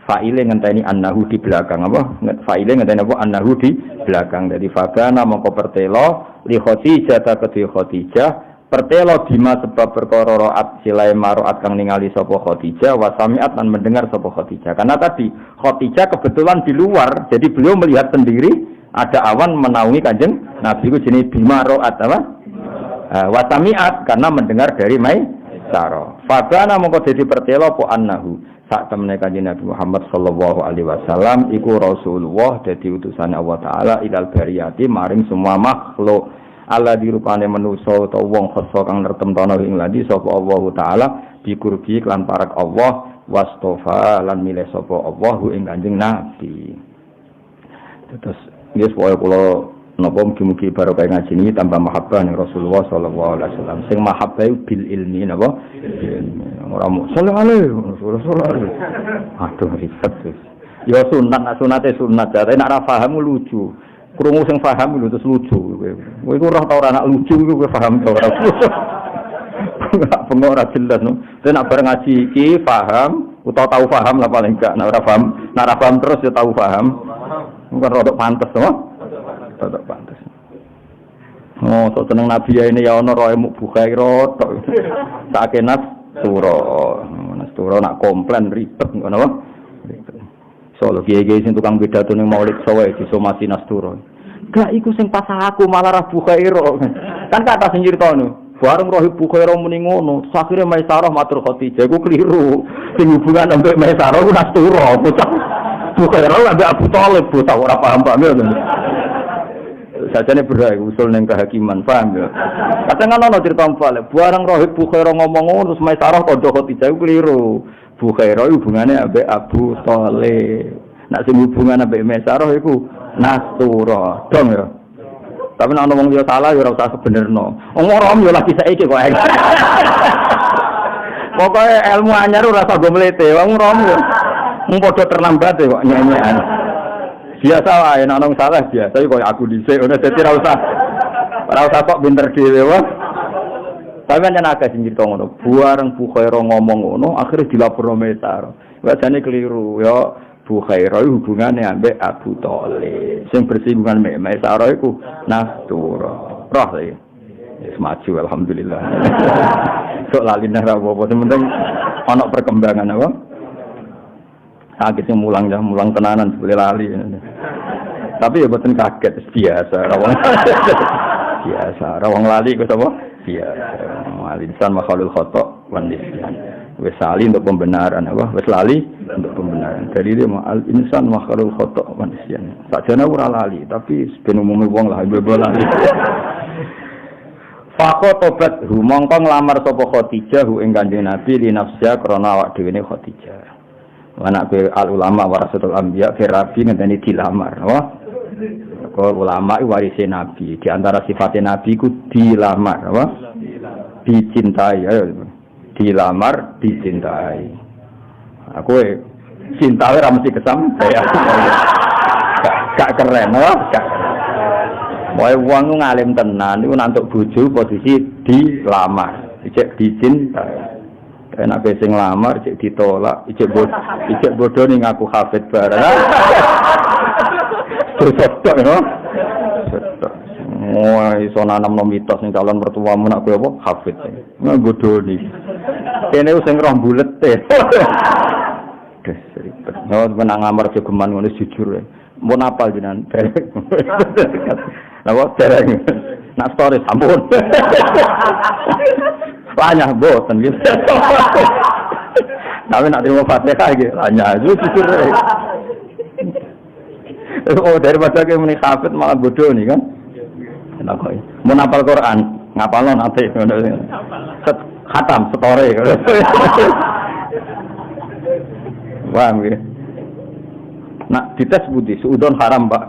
fa'ile ngenteni annahu di belakang apa? Fa'ile ngenteni apa? Annahu di belakang. Dadi fabana mongko pertelo li Khadijah ta kedhi Khadijah pertelo bima sebab perkara raat silai maruat kang ningali sapa Khadijah wa sami'at lan mendengar sapa Khadijah. Karena tadi Khadijah kebetulan di luar, jadi beliau melihat sendiri ada awan menaungi kanjeng Nabi ku jenenge bima raat apa? Wasami'at karena mendengar dari Maisarah. Fabana mongko dadi pertelo po annahu sak temene Kanjeng Nabi Muhammad sallallahu alaihi wasallam iku Rasulullah dadi utusane Allah taala ilal bariyati maring semua makhluk. Allah dirupane manusa utawa wong khassa kang nertemtono ing ladi sapa Allah taala dikurbi lan parak Allah wastofa lan milih sapa Allah ing Kanjeng Nabi. Terus nggih pokoke kula napa mugi-mugi barokah ngaji ini tambah mahabbah ning Rasulullah sallallahu alaihi wasallam. Sing mahabbah bil ilmi napa? Ora mung sallallahu alaihi. Aduh ribet wis. Ya sunate sunat, tapi nek ora paham lucu. Krungu sing paham lho terus lucu. Kowe iku ora tau ora anak lucu iku kowe paham to ora. Enggak bengok ora jelas no. Tapi nek bareng ngaji iki paham utawa tahu paham lah paling enggak. Nek ora paham terus ya tahu paham. Bukan rodok pantes to. Rodok pantes. Oh, sok seneng Nabi ya ini ya ono roe muk Bukhaira tok. Sake Nastura. Nastura nak komplain ribet ngono apa? Solo kiai-kiai sing tukang pidato ning Maulid Sawae disomasi Nastura. Gak iku sing pas aku malah ra Bukhaira. Kan kata sing nyritano. Bareng roh Bukhaira muni ngono, akhire Maisarah matur Khadijah iku kliru. Sing hubungan ambek Maisarah ku Nastura. Bukhaira ambek Abu Thalib bocah ora paham-paham ya. Sajane berai usul ning kehakiman, paham ya. Kadang ana cerita balik, bareng Rohib Bukhaira ngomong ngono terus Maisarah kanca Khadijah iku kliru. Bukhaira hubungane ambek Abu Thalib. Nek sing hubungan ambek Maisarah iku Nastura, dong ya. Tapi nek ngomong yo salah yo ora usah sebenerno. Wong rom yo lagi saiki kok. Pokoke ilmu anyar ora usah go mlete, wong rom yo. Mung padha terlambat kok nyanyian. Biasa wae nek ana salah biasa koyo aku dhisik ngono dadi ora usah kok pinter dhewe wae. Tapi yen akeh sing crito ngono, bareng Bukhaira ngomong ngono akhire dilaporno Maisarah. Wajane keliru ya Bukhaira hubungane ambek Abu Thalib. Sing bersinggungan mek Maisarah iku Nastura. Roh iki. Wis maju alhamdulillah. Sok lali nang apa-apa penting ana perkembangan apa? Kaget mulang tenanan sebeli lali. Tapi ya boten kaget biasa rawang. Biasa rawang lali kok apa? Biasa. Al-insan makhluk khata wan nisyan. Wis lali untuk pembenaran apa? Wis lali untuk pembenaran. Jadi dia al-insan makhluk khata wan nisyan. Sakjane ora lali, tapi ben umume wong lah bebo lali. Faqatobat hu mongko nglamar sapa Khadijah hu ing Kanjeng Nabi li nafsiha krana awak dhewe ne Khadijah. Anak be al ulama warasatul anbiya kerabi ngenteni dilamar apa kok ulama warise nabi di antara sifatnya nabi ku dilamar apa dicintai ayo dilamar dicintai aku cinta ora mesti kesampaian gak keren apa gak wae wong ngalim tenan iku nantuk bojo posisi dilamar dicek dicintai. Enak sing lamar cek ditolak, ijek bodoh ning aku hafid bareng. Cocok no. Cocok. Oh, iso nanam mitos ning calon mertuamu nak kowe apa hafid. Nang bodoh ni. Kene sing roh bulete. Des ribet. No menang lamar jogeman ngono jujur. Mun apal jenengan. Napa dereng. Nak story sampun. Lanyah boten gitu. Tapi nak terima Fatihah gitu. Lanyah itu jujur. Oh daripada kayak muni hafid malah bodoh nih kan. Kenapa ya? Mau hafal Quran, ngapalno nanti. Khatam setore. Paham gitu. Nak dites budi, suudon haram Pak.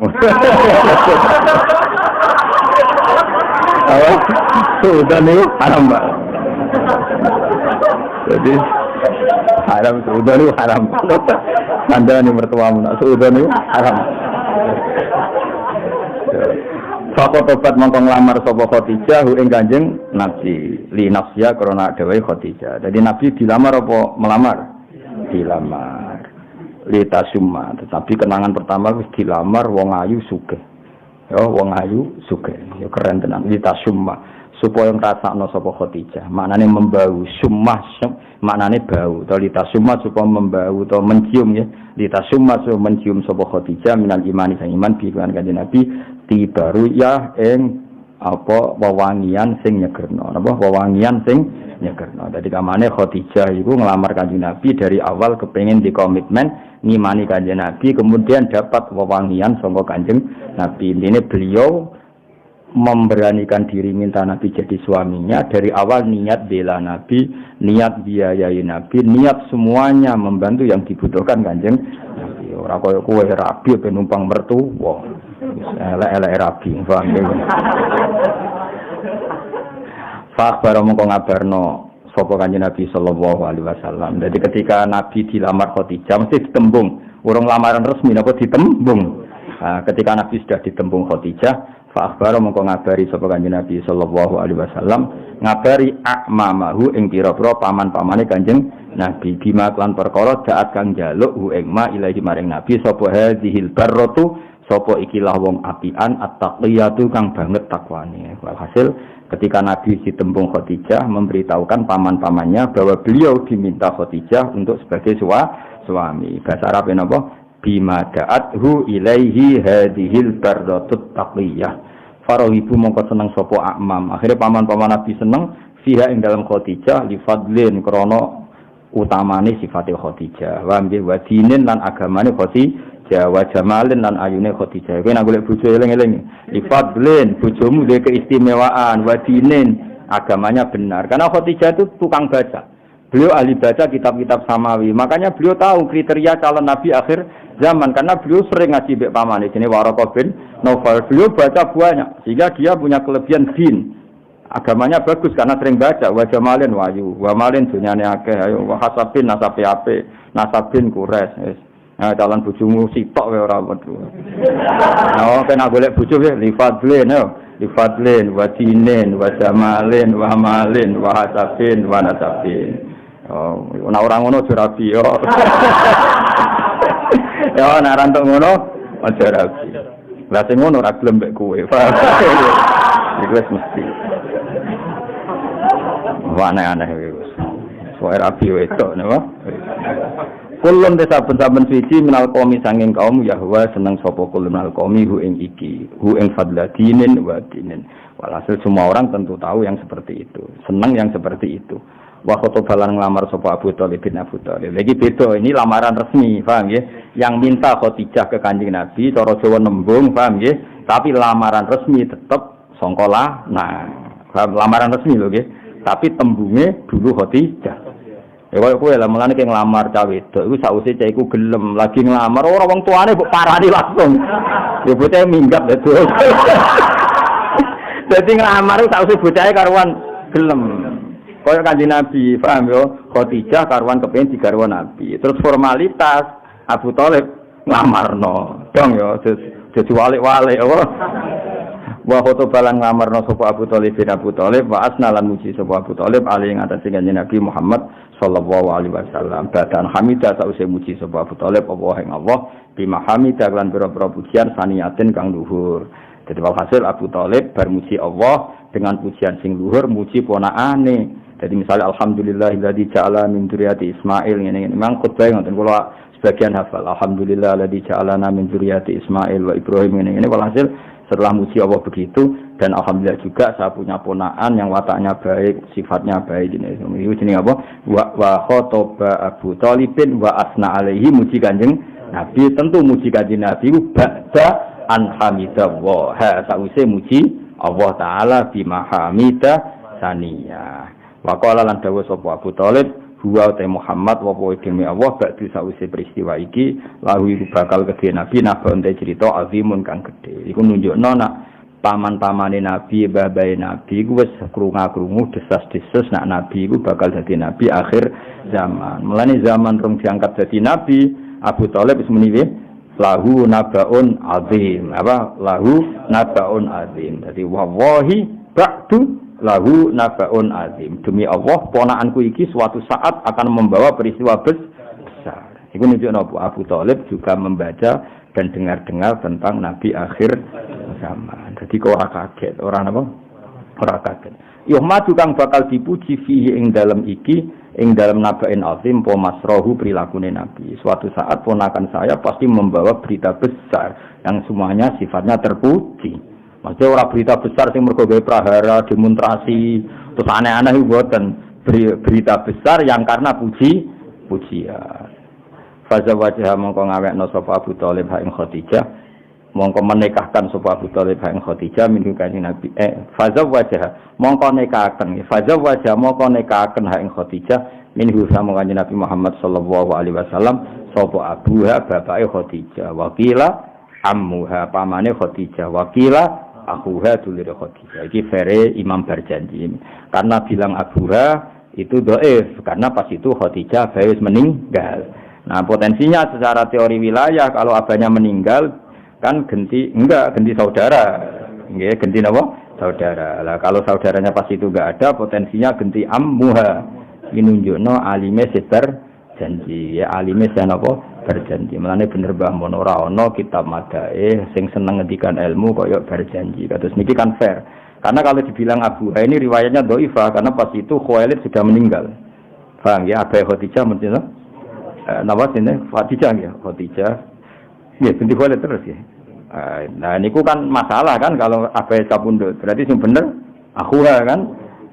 Apa? Suudon itu haram Pak. Jadi haram suudon itu haram. Anda ni mertuamu nak suudon itu haram. Fakot obat mongkong lamar sapa Khadijah hu ing Kanjeng Nabi li nafsiya krana dhewe Khadijah. Jadi Nabi dilamar apa melamar? Dilamar. Li tasumma, tetapi kenangan pertama wis dilamar wong ayu sugih. Ya wong ayu sugih. Ya keren tenan li tasumma. Supaya ngrasakno sapa Khadijah. Maknane membau, summah maknane bau. To li tasumma supaya membau atau mencium ya. Li tasumma supaya mencium sapa Khadijah minal imani sang iman bi kan Kanjeng Nabi tibaru ya ing apa wewangian sing nyegerno napa wewangian sing nyegerno. Dadi kamane Khadijah iku ngelamar Kanjeng Nabi dari awal kepengin dikomitmen ngimani Kanjeng Nabi kemudian dapat wewangian saka Kanjeng Nabi. Ini beliau memberanikan diri minta Nabi jadi suaminya dari awal, niat bela Nabi, niat biayai Nabi, niat semuanya membantu yang dibutuhkan Kanjeng Nabi. Ora koyo kowe rabi ben numpang mertua. Elek-elek rabi, paham ya? Fakbar mongko ngabarno sapa Kanjeng Nabi sallallahu alaihi wasallam. Jadi ketika Nabi dilamar Khadijah mesti ditembung, urung lamaran resmi napa ditembung. Nah, ketika Nabi sudah ditembung Khadijah, fakbar mongko ngabari sapa Kanjeng Nabi sallallahu alaihi wasallam, ngabari akmamahu ing pira-pira paman-pamane Kanjeng Nabi bima lan perkara daat kang njaluk hu ing ma ilahi maring Nabi sapa hadhil barratu sapa ikilah wong apian at-taqiyatu kang banget takwane. Walhasil ketika Nabi ditembung Khadijah memberitahukan paman-pamannya bahwa beliau diminta Khadijah untuk sebagai suami. Bahasa Arab napa? Bima da'athu ilaihi hadhil barratut taqiyah. Farahibu mongko seneng sapa amam. Akhirnya paman-paman Nabi seneng fiha ing dalam Khadijah li fadlin krana utamane sifate Khadijah. Wa nggih wa dinin lan agamane Khadijah, wa jamalin lan ayune Khadijah. Kowe nek golek bojo eling-eling, li fadlin bojomu duwe keistimewaan, wa dinin agamanya benar. Karena Khadijah itu tukang baca. Beliau ahli baca kitab-kitab samawi. Makanya beliau tahu kriteria calon nabi akhir zaman karena beliau sering ngaji mbek pamane jenenge Waraqah bin Naufal. Beliau baca banyak sehingga dia punya kelebihan din. Agamanya bagus karena sering baca. Wa jamalin wayu, wa malin dunyane akeh, ayo wa hasabin nasabe ape, nasabin kures. Nah, calon bojomu sitok wae ora wedu. Nah, kena golek bojo wae li fadlin, li fadlin wa dinin wa jamalin wa malin wa hasabin wa nasabin. Oh, nek ora ngono aja rabi yo. Ya nek ora entuk ngono aja rabi. Lah sing ngono ora gelem mbek kowe. Iku wis mesti. Wah aneh-aneh wis. Soe rabi wedok napa? Kulun desa saben suci minal qaumi sanging kaum Yahwa seneng sapa kulun minal qaumi hu ing iki, hu ing fadladinin wa dinin. Walhasil semua orang tentu tahu yang seperti itu, seneng yang seperti itu. Wa khotobalan ngelamar sapa Abu Thalib bin Abu Thalib. Lagi beda, ini lamaran resmi, paham ya? Yang minta Khadijah ke Kanjeng Nabi, cara Jawa nembung, paham ya? Tapi lamaran resmi tetap songkola. Nah, lamaran resmi lho nggih. Tapi tembunge dulu Khadijah. Ya kowe lah mulane ki nglamar cah wedok iku sause cah iku gelem lagi nglamar ora wong tuane kok parani langsung. Ya bocah minggat lho. Dadi nglamar sause bocahe karuan gelem. Kaya Kanjeng Nabi, paham yo? Khadijah karuan kepengin digarwa Nabi. Terus formalitas Abu Thalib nglamarno. Dong yo dadi walik-walik apa? Wa khotobalan ngamarna sapa Abu Thalib bin Abu Thalib wa asnalan muji sapa Abu Thalib ali ing atase Kanjeng Nabi Muhammad sallallahu alaihi wasallam. Badan hamidah sause muji sapa Abu Thalib Allah ing Allah bima hamidah lan pira-pira pujian saniyatin kang luhur. Jadi walhasil Abu Thalib bar muji Allah dengan pujian sing luhur muji ponakane. Jadi misalnya alhamdulillahilladzi ja'ala min dzurriyyati Ismail ngene-ngene. Memang khutbah ngoten kula sebagian hafal. Alhamdulillahilladzi ja'alana min dzurriyyati Ismail wa Ibrahim ngene-ngene. Walhasil setelah muji Allah begitu dan alhamdulillah juga saya punya ponaan yang wataknya baik, sifatnya baik ini. Itu jenenge apa? Wa khotoba Abu Thalibin wa asna alaihi muji Kanjeng Nabi. Tentu muji Kanjeng Nabi ba'da an hamidallah. Sause muji Allah taala bi mahamida saniyah. Wa qala lan dawuh sapa Abu Thalib huwa ta Muhammad wa demi Allah ba'du sause peristiwa iki lahu iku bakal kedhe Nabi nabon te cerita azimun kang gedhe. Iku nunjukno nak paman-pamane Nabi, babae Nabi iku wis krungu-krungu desas-desus nak Nabi iku bakal dadi nabi akhir zaman. Mulane zaman rong diangkat dadi nabi, Abu Thalib wis muni lahu nabaun azim. Apa? Lahu nabaun azim. Dadi wallahi ba'du lahu nabaun azim. Demi Allah ponakanku iki suatu saat akan membawa peristiwa besar. Iku nunjukno Abu Thalib juga membaca dan dengar-dengar tentang nabi akhir zaman. Jadi kok ora kaget, ora napa? Ora kaget. Yuhmadu kang bakal dipuji fihi ing dalem iki, ing dalem nabain azim po masrohu prilakune nabi. Suatu saat ponakan saya pasti membawa berita besar yang semuanya sifatnya terpuji. Maksudnya ora berita besar sing mergo gawe prahara, demonstrasi, terus aneh-aneh iku mboten. Berita besar yang karena pujian. Faza wajah mongko ngawekno sapa Abu Thalib ha ing Khadijah, mongko menikahkan sapa Abu Thalib ha ing Khadijah minhu kanjeng Nabi. Faza wajah mongko nikahaken. Faza wajah mongko nikahaken ha ing Khadijah minhu sama kanjeng Nabi Muhammad sallallahu alaihi wasallam sapa abuha bapake Khadijah, wakila ammuha pamane Khadijah, wakila akuha dulure Khadijah. Iki vere Imam Barjanji. Karena bilang abuha itu dhaif karena pas itu Khadijah baru meninggal. Nah, potensinya secara teori wilayah kalau abahnya meninggal kan ganti saudara. Nggih, ganti napa? Saudara. Lah kalau saudaranya pas itu enggak ada, potensinya ganti ammuha. Iki nunjukno alime sebar janji. Ya alime napa? Berjanji. Mulane bener Mbah Mun ora ana kitab madae sing seneng ngendikan ilmu kaya berjanji. Kados niki kan fair. Karena kalau dibilang Abuha ini riwayatnya dhaifah karena pas itu Khuwailid sudah meninggal. Paham ya? Abai Khadijah mungkin nama sini Khadijah ya, Khadijah. Ya, binti Khuwailid terus ya. Nah, niku kan masalah kan kalau abai kabundut. Berarti sing bener Akhuha kan.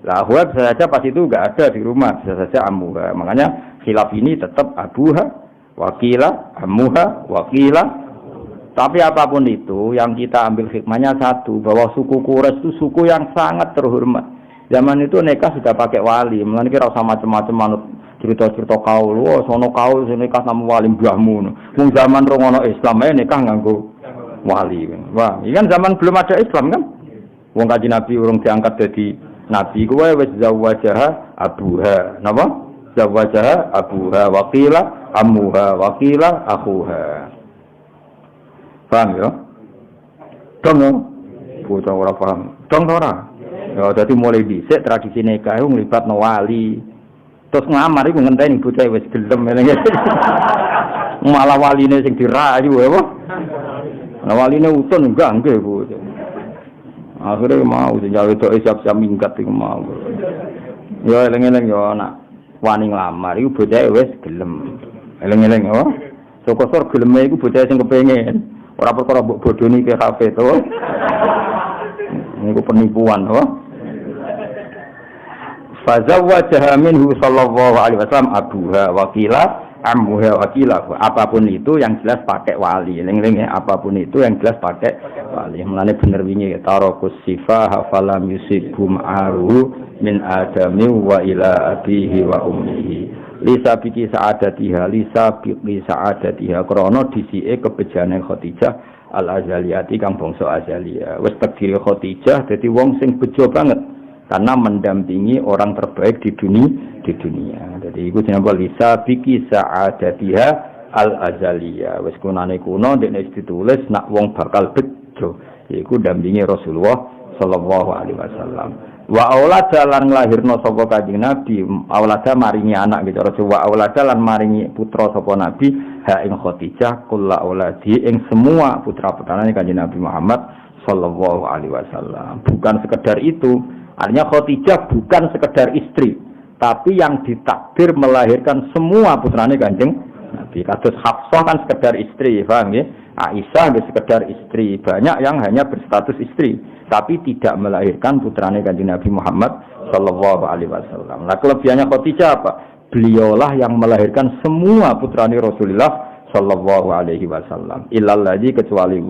Lah Akhuha bisa saja pas itu enggak ada di rumah, bisa saja Ammuha. Makanya khilaf ini tetap Abuha, wakila, Ammuha, wakila. Tapi apapun itu, yang kita ambil hikmahnya satu, bahwa suku Quraisy itu suku yang sangat terhormat. Zaman itu nikah sudah pakai wali, mulane kira usah macam-macam manut cerita-cerita kaul. Oh, sono kaul sing nikah sama wali mbahmu. Wong zaman rong ono Islam ae nikah nganggo wali. Wah, iki kan zaman belum ada Islam kan? Wong Kanjeng Nabi urung diangkat dadi nabi kuwi wis zawajaha abuha. Napa? Zawajaha abuha waqila ammuha waqila akhuha. Paham ya? Dong ya? Bocah ora paham. Dong ora? Ya dadi mulai dhisik tradisi nikah iku nglibatno wali. Terus ngamar iku ngenteni bocah wis gelem eling. Malah waline sing dirayu ya apa? Nah waline utun enggak nggih bocah. Akhire mau jawe tok siap-siap minggat iku mau. Ya eling-eling ya anak wani nglamar iku bocah wis gelem. Eling-eling ya. Sokosor geleme iku bocah sing kepengin. Ora perkara mbok bodoni ke kafe to. Niku penipuan to. Fazawwajaha minhu sallallahu alaihi wasallam abuha wakila ammuha wakila. Apapun itu yang jelas pakai wali. Ling-ling ya, apapun itu yang jelas pakai wali. Mulane bener wingi tarakus sifah falam yusibum aruhu min adami wa ila abihi wa ummihi. Lisa biki sa'adatiha lisa biki sa'adatiha krono disike kebejane Khadijah al-azaliyati kang bangsa azaliyah. Wis takdire Khadijah dadi wong sing bejo banget karena mendampingi orang terbaik di dunia. Jadi iku jenenge lisa biki sa'adatiha al-azaliyah. Wis kunane kuno dekne ditulis nak wong bakal bejo iku dampingi Rasulullah sallallahu alaihi wasallam. Wa aulada lan nglahirna sapa Kanjeng Nabi, aulada maringi anak gitu. Wa aulada lan maringi putra sapa Nabi ha ing Khadijah kulla auladi ing semua putra-putrane Kanjeng Nabi Muhammad sallallahu alaihi wasallam. Bukan sekedar itu, artinya Khadijah bukan sekedar istri, tapi yang ditakdir melahirkan semua putrane Kanjeng Nabi. Kados Hafsah kan sekedar istri, paham nggih? Aisyah nggih sekedar istri, banyak yang hanya berstatus istri tapi tidak melahirkan putrane Kanjeng Nabi Muhammad sallallahu alaihi wasallam. Nah, kelebihannya Khadijah apa? Beliaulah yang melahirkan semua putrane Rasulullah sallallahu alaihi wasallam. Illal ladzi kecuali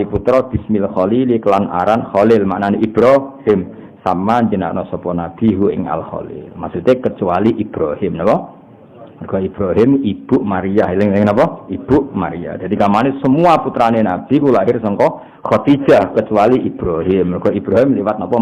putra bismil khalil kelan aran Khalil maknane Ibrahim sama jenakna sapa nabi hu ing al Khalil. Maksudnya kecuali Ibrahim napa? Mergo Ibrahim ibu Maria, eling napa? Ibu Maria. Jadi kamane semua putrane Nabi ku lahir saka Khadijah kecuali Ibrahim. Mergo Ibrahim liwat napa?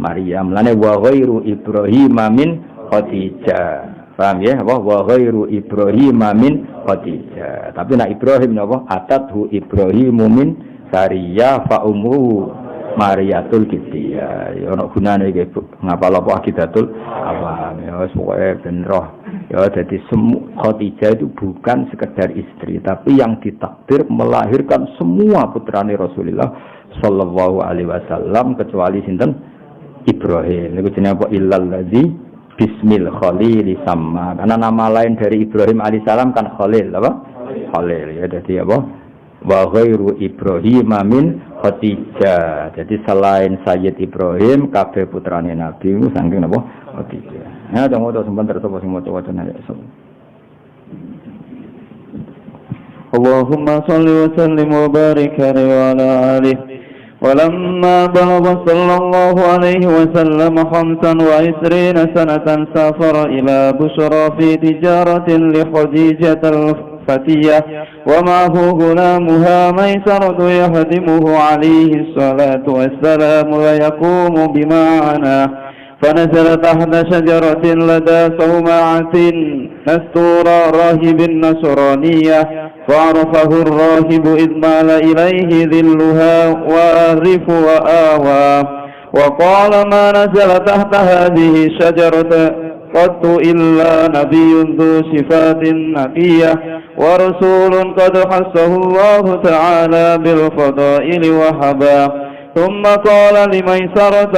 Maria. Mulane wa ghairu Ibrahim min Khadijah. Paham ya? Wa ghairu Ibrahim min Khadijah. Tapi nak Ibrahim napa? Atathu Ibrahim min Sariyah fa ummu Mariatul Qibtiyah. Ya ono gunane iki ngapal apa akidatul apa ya wis pokoke ben roh. Ya jadi Khadijah itu bukan sekedar istri tapi yang ditakdir melahirkan semua putrane Rasulullah sallallahu alaihi wasallam kecuali sinten Ibrahim. Niku jenenge apa illal ladzi bismil khalil sama. Karena nama lain dari Ibrahim alaihissalam kan Khalil apa? Khalil ya jadi apa? wa ghairu Ibrahim min Khadijah. Jadi selain Sayyid Ibrahim kabeh putrane Nabi ku saking napa Khadijah. Ya dong udah sebentar sapa sing maca-maca ya. Allahumma shalli wa sallim wa barik alaihi wa ala alihi. ولما بلغ صلى الله عليه وسلم 25 سنة سافر إلى بشرى في تجارة لخديجة الفتية ومعه غلامها ميسرة يخدمه عليه الصلاة والسلام ويقوم بمعناه فنزل تحت شجرة لدى صومعة نستور راهب النصرانية فعرفه الراهب إذ مال إليه ذلها وأعرف وآوى وقال ما نزل تحت هذه الشجرة قط إلا نبي ذو صفات نقية ورسول قد حثه الله تعالى بالفضائل وحباه ثم قال لميسرة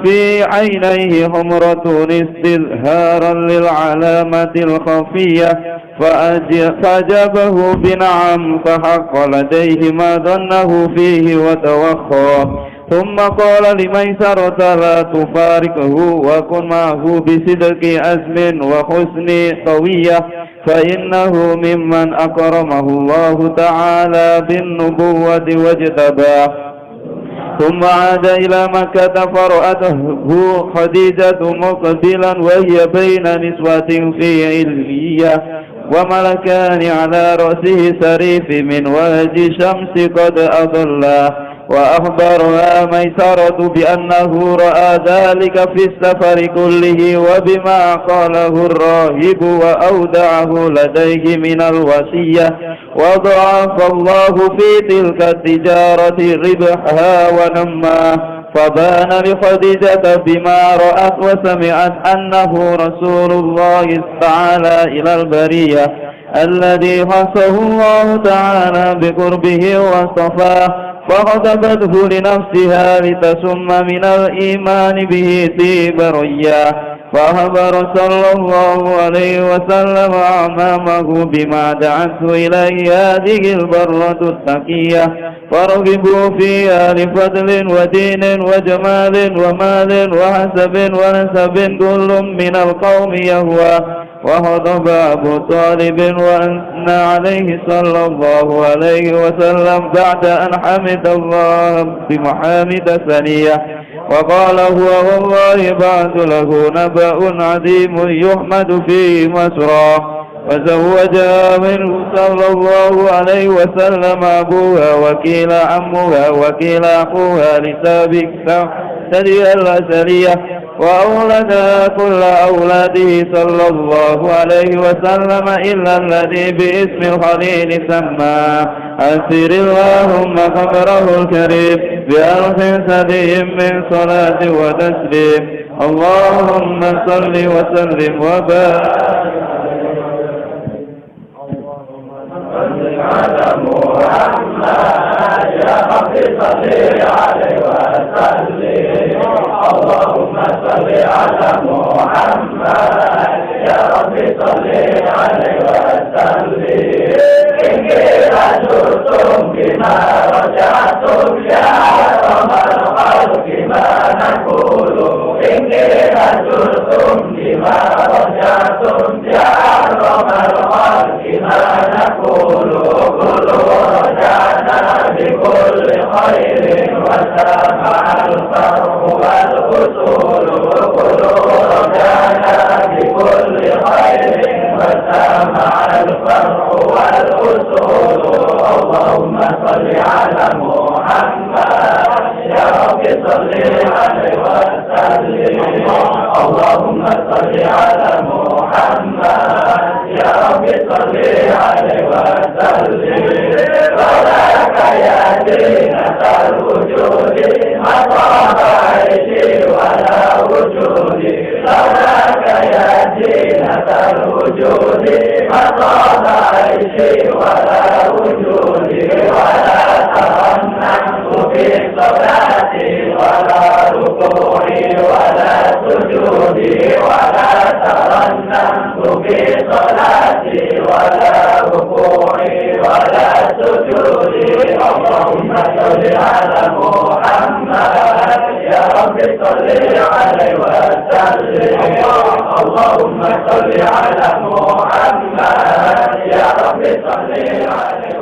في عينيه حمرة استظهارا للعلامة الخفية فأجابه بنعم فحق لديه ما ظنه فيه وتوخى ثم قال لميسرة لا تفارقه وكن معه بصدق عزم وحسن طوية فإنه ممن أكرمه الله تعالى بالنبوة واجتباه ثم عاد إلى مكة فرأته خديجة مقبلا وهي بين نسوة في علية وملكان على رأسه سريف من وهج شمس قد أضلاه وأخبرها ميسرة بأنه رأى ذلك في السفر كله وبما قاله الراهب وأودعه لديه من الوصية وضعف الله في تلك التجارة ربحها ونماه فبان لخديجة بما رأت وسمعت أنه رسول الله تعالى إلى البرية الذي خصه الله تعالى بقربه واصطفاه فخطبته لنفسها لتسم من الإيمان به طيب رياه فخبر صلى الله عليه وسلم أمامه بما دعته إليه هذه البرة التقية فرغبوا فيها لفضل ودين وجمال ومال وحسب ونسب كل من القوم يهوى وخطب أبو طالب وأثنى عليه صلى الله عليه وسلم بعد أن حمد الله بمحامد ثنية وقال هو والله بعد له نبأ عظيم يحمد فيه مسراه وزوجها منه صلى الله عليه وسلم أبوها وكيل عمها وكيل أخوها لسابق سري الأسرية وأولدها كل أولاده صلى الله عليه وسلم إلا الذي باسم الخليل سماه أسر اللهم خبره الكريم بألف سدي من صلاة وتسليم اللهم صل وسلم وبارك على محمد يا رب صل عليه وسلم اللهم صل على محمد يا رب صل عليه وسلم إن رجعتم بما رجعتم يا أكرم الخلق ما نقول إن رجعتم بما رجعتم يا أكرم الخلق ما نقول كل رجعنا بكل خير وسمع الفرح والأصول كل رجعنا بكل خير وسمع الفرح والأصول اللهم صل على محمد يا رب صل عليه وسلم اللهم صل على محمد يا رب صل عليه وسلم فلك يا زينة الوجود مقام عيشي ولا وجود فلك يا زينة الوجود مقام عيشي ولا وجود ولا ترنمت في صلاتي ولا ركوعي ولا سجودي ولا ترنمت في صلاتي ولا ركوعي ولا سجودي رب صل عليه وسلم اللهم صل على محمد يا رب صل عليه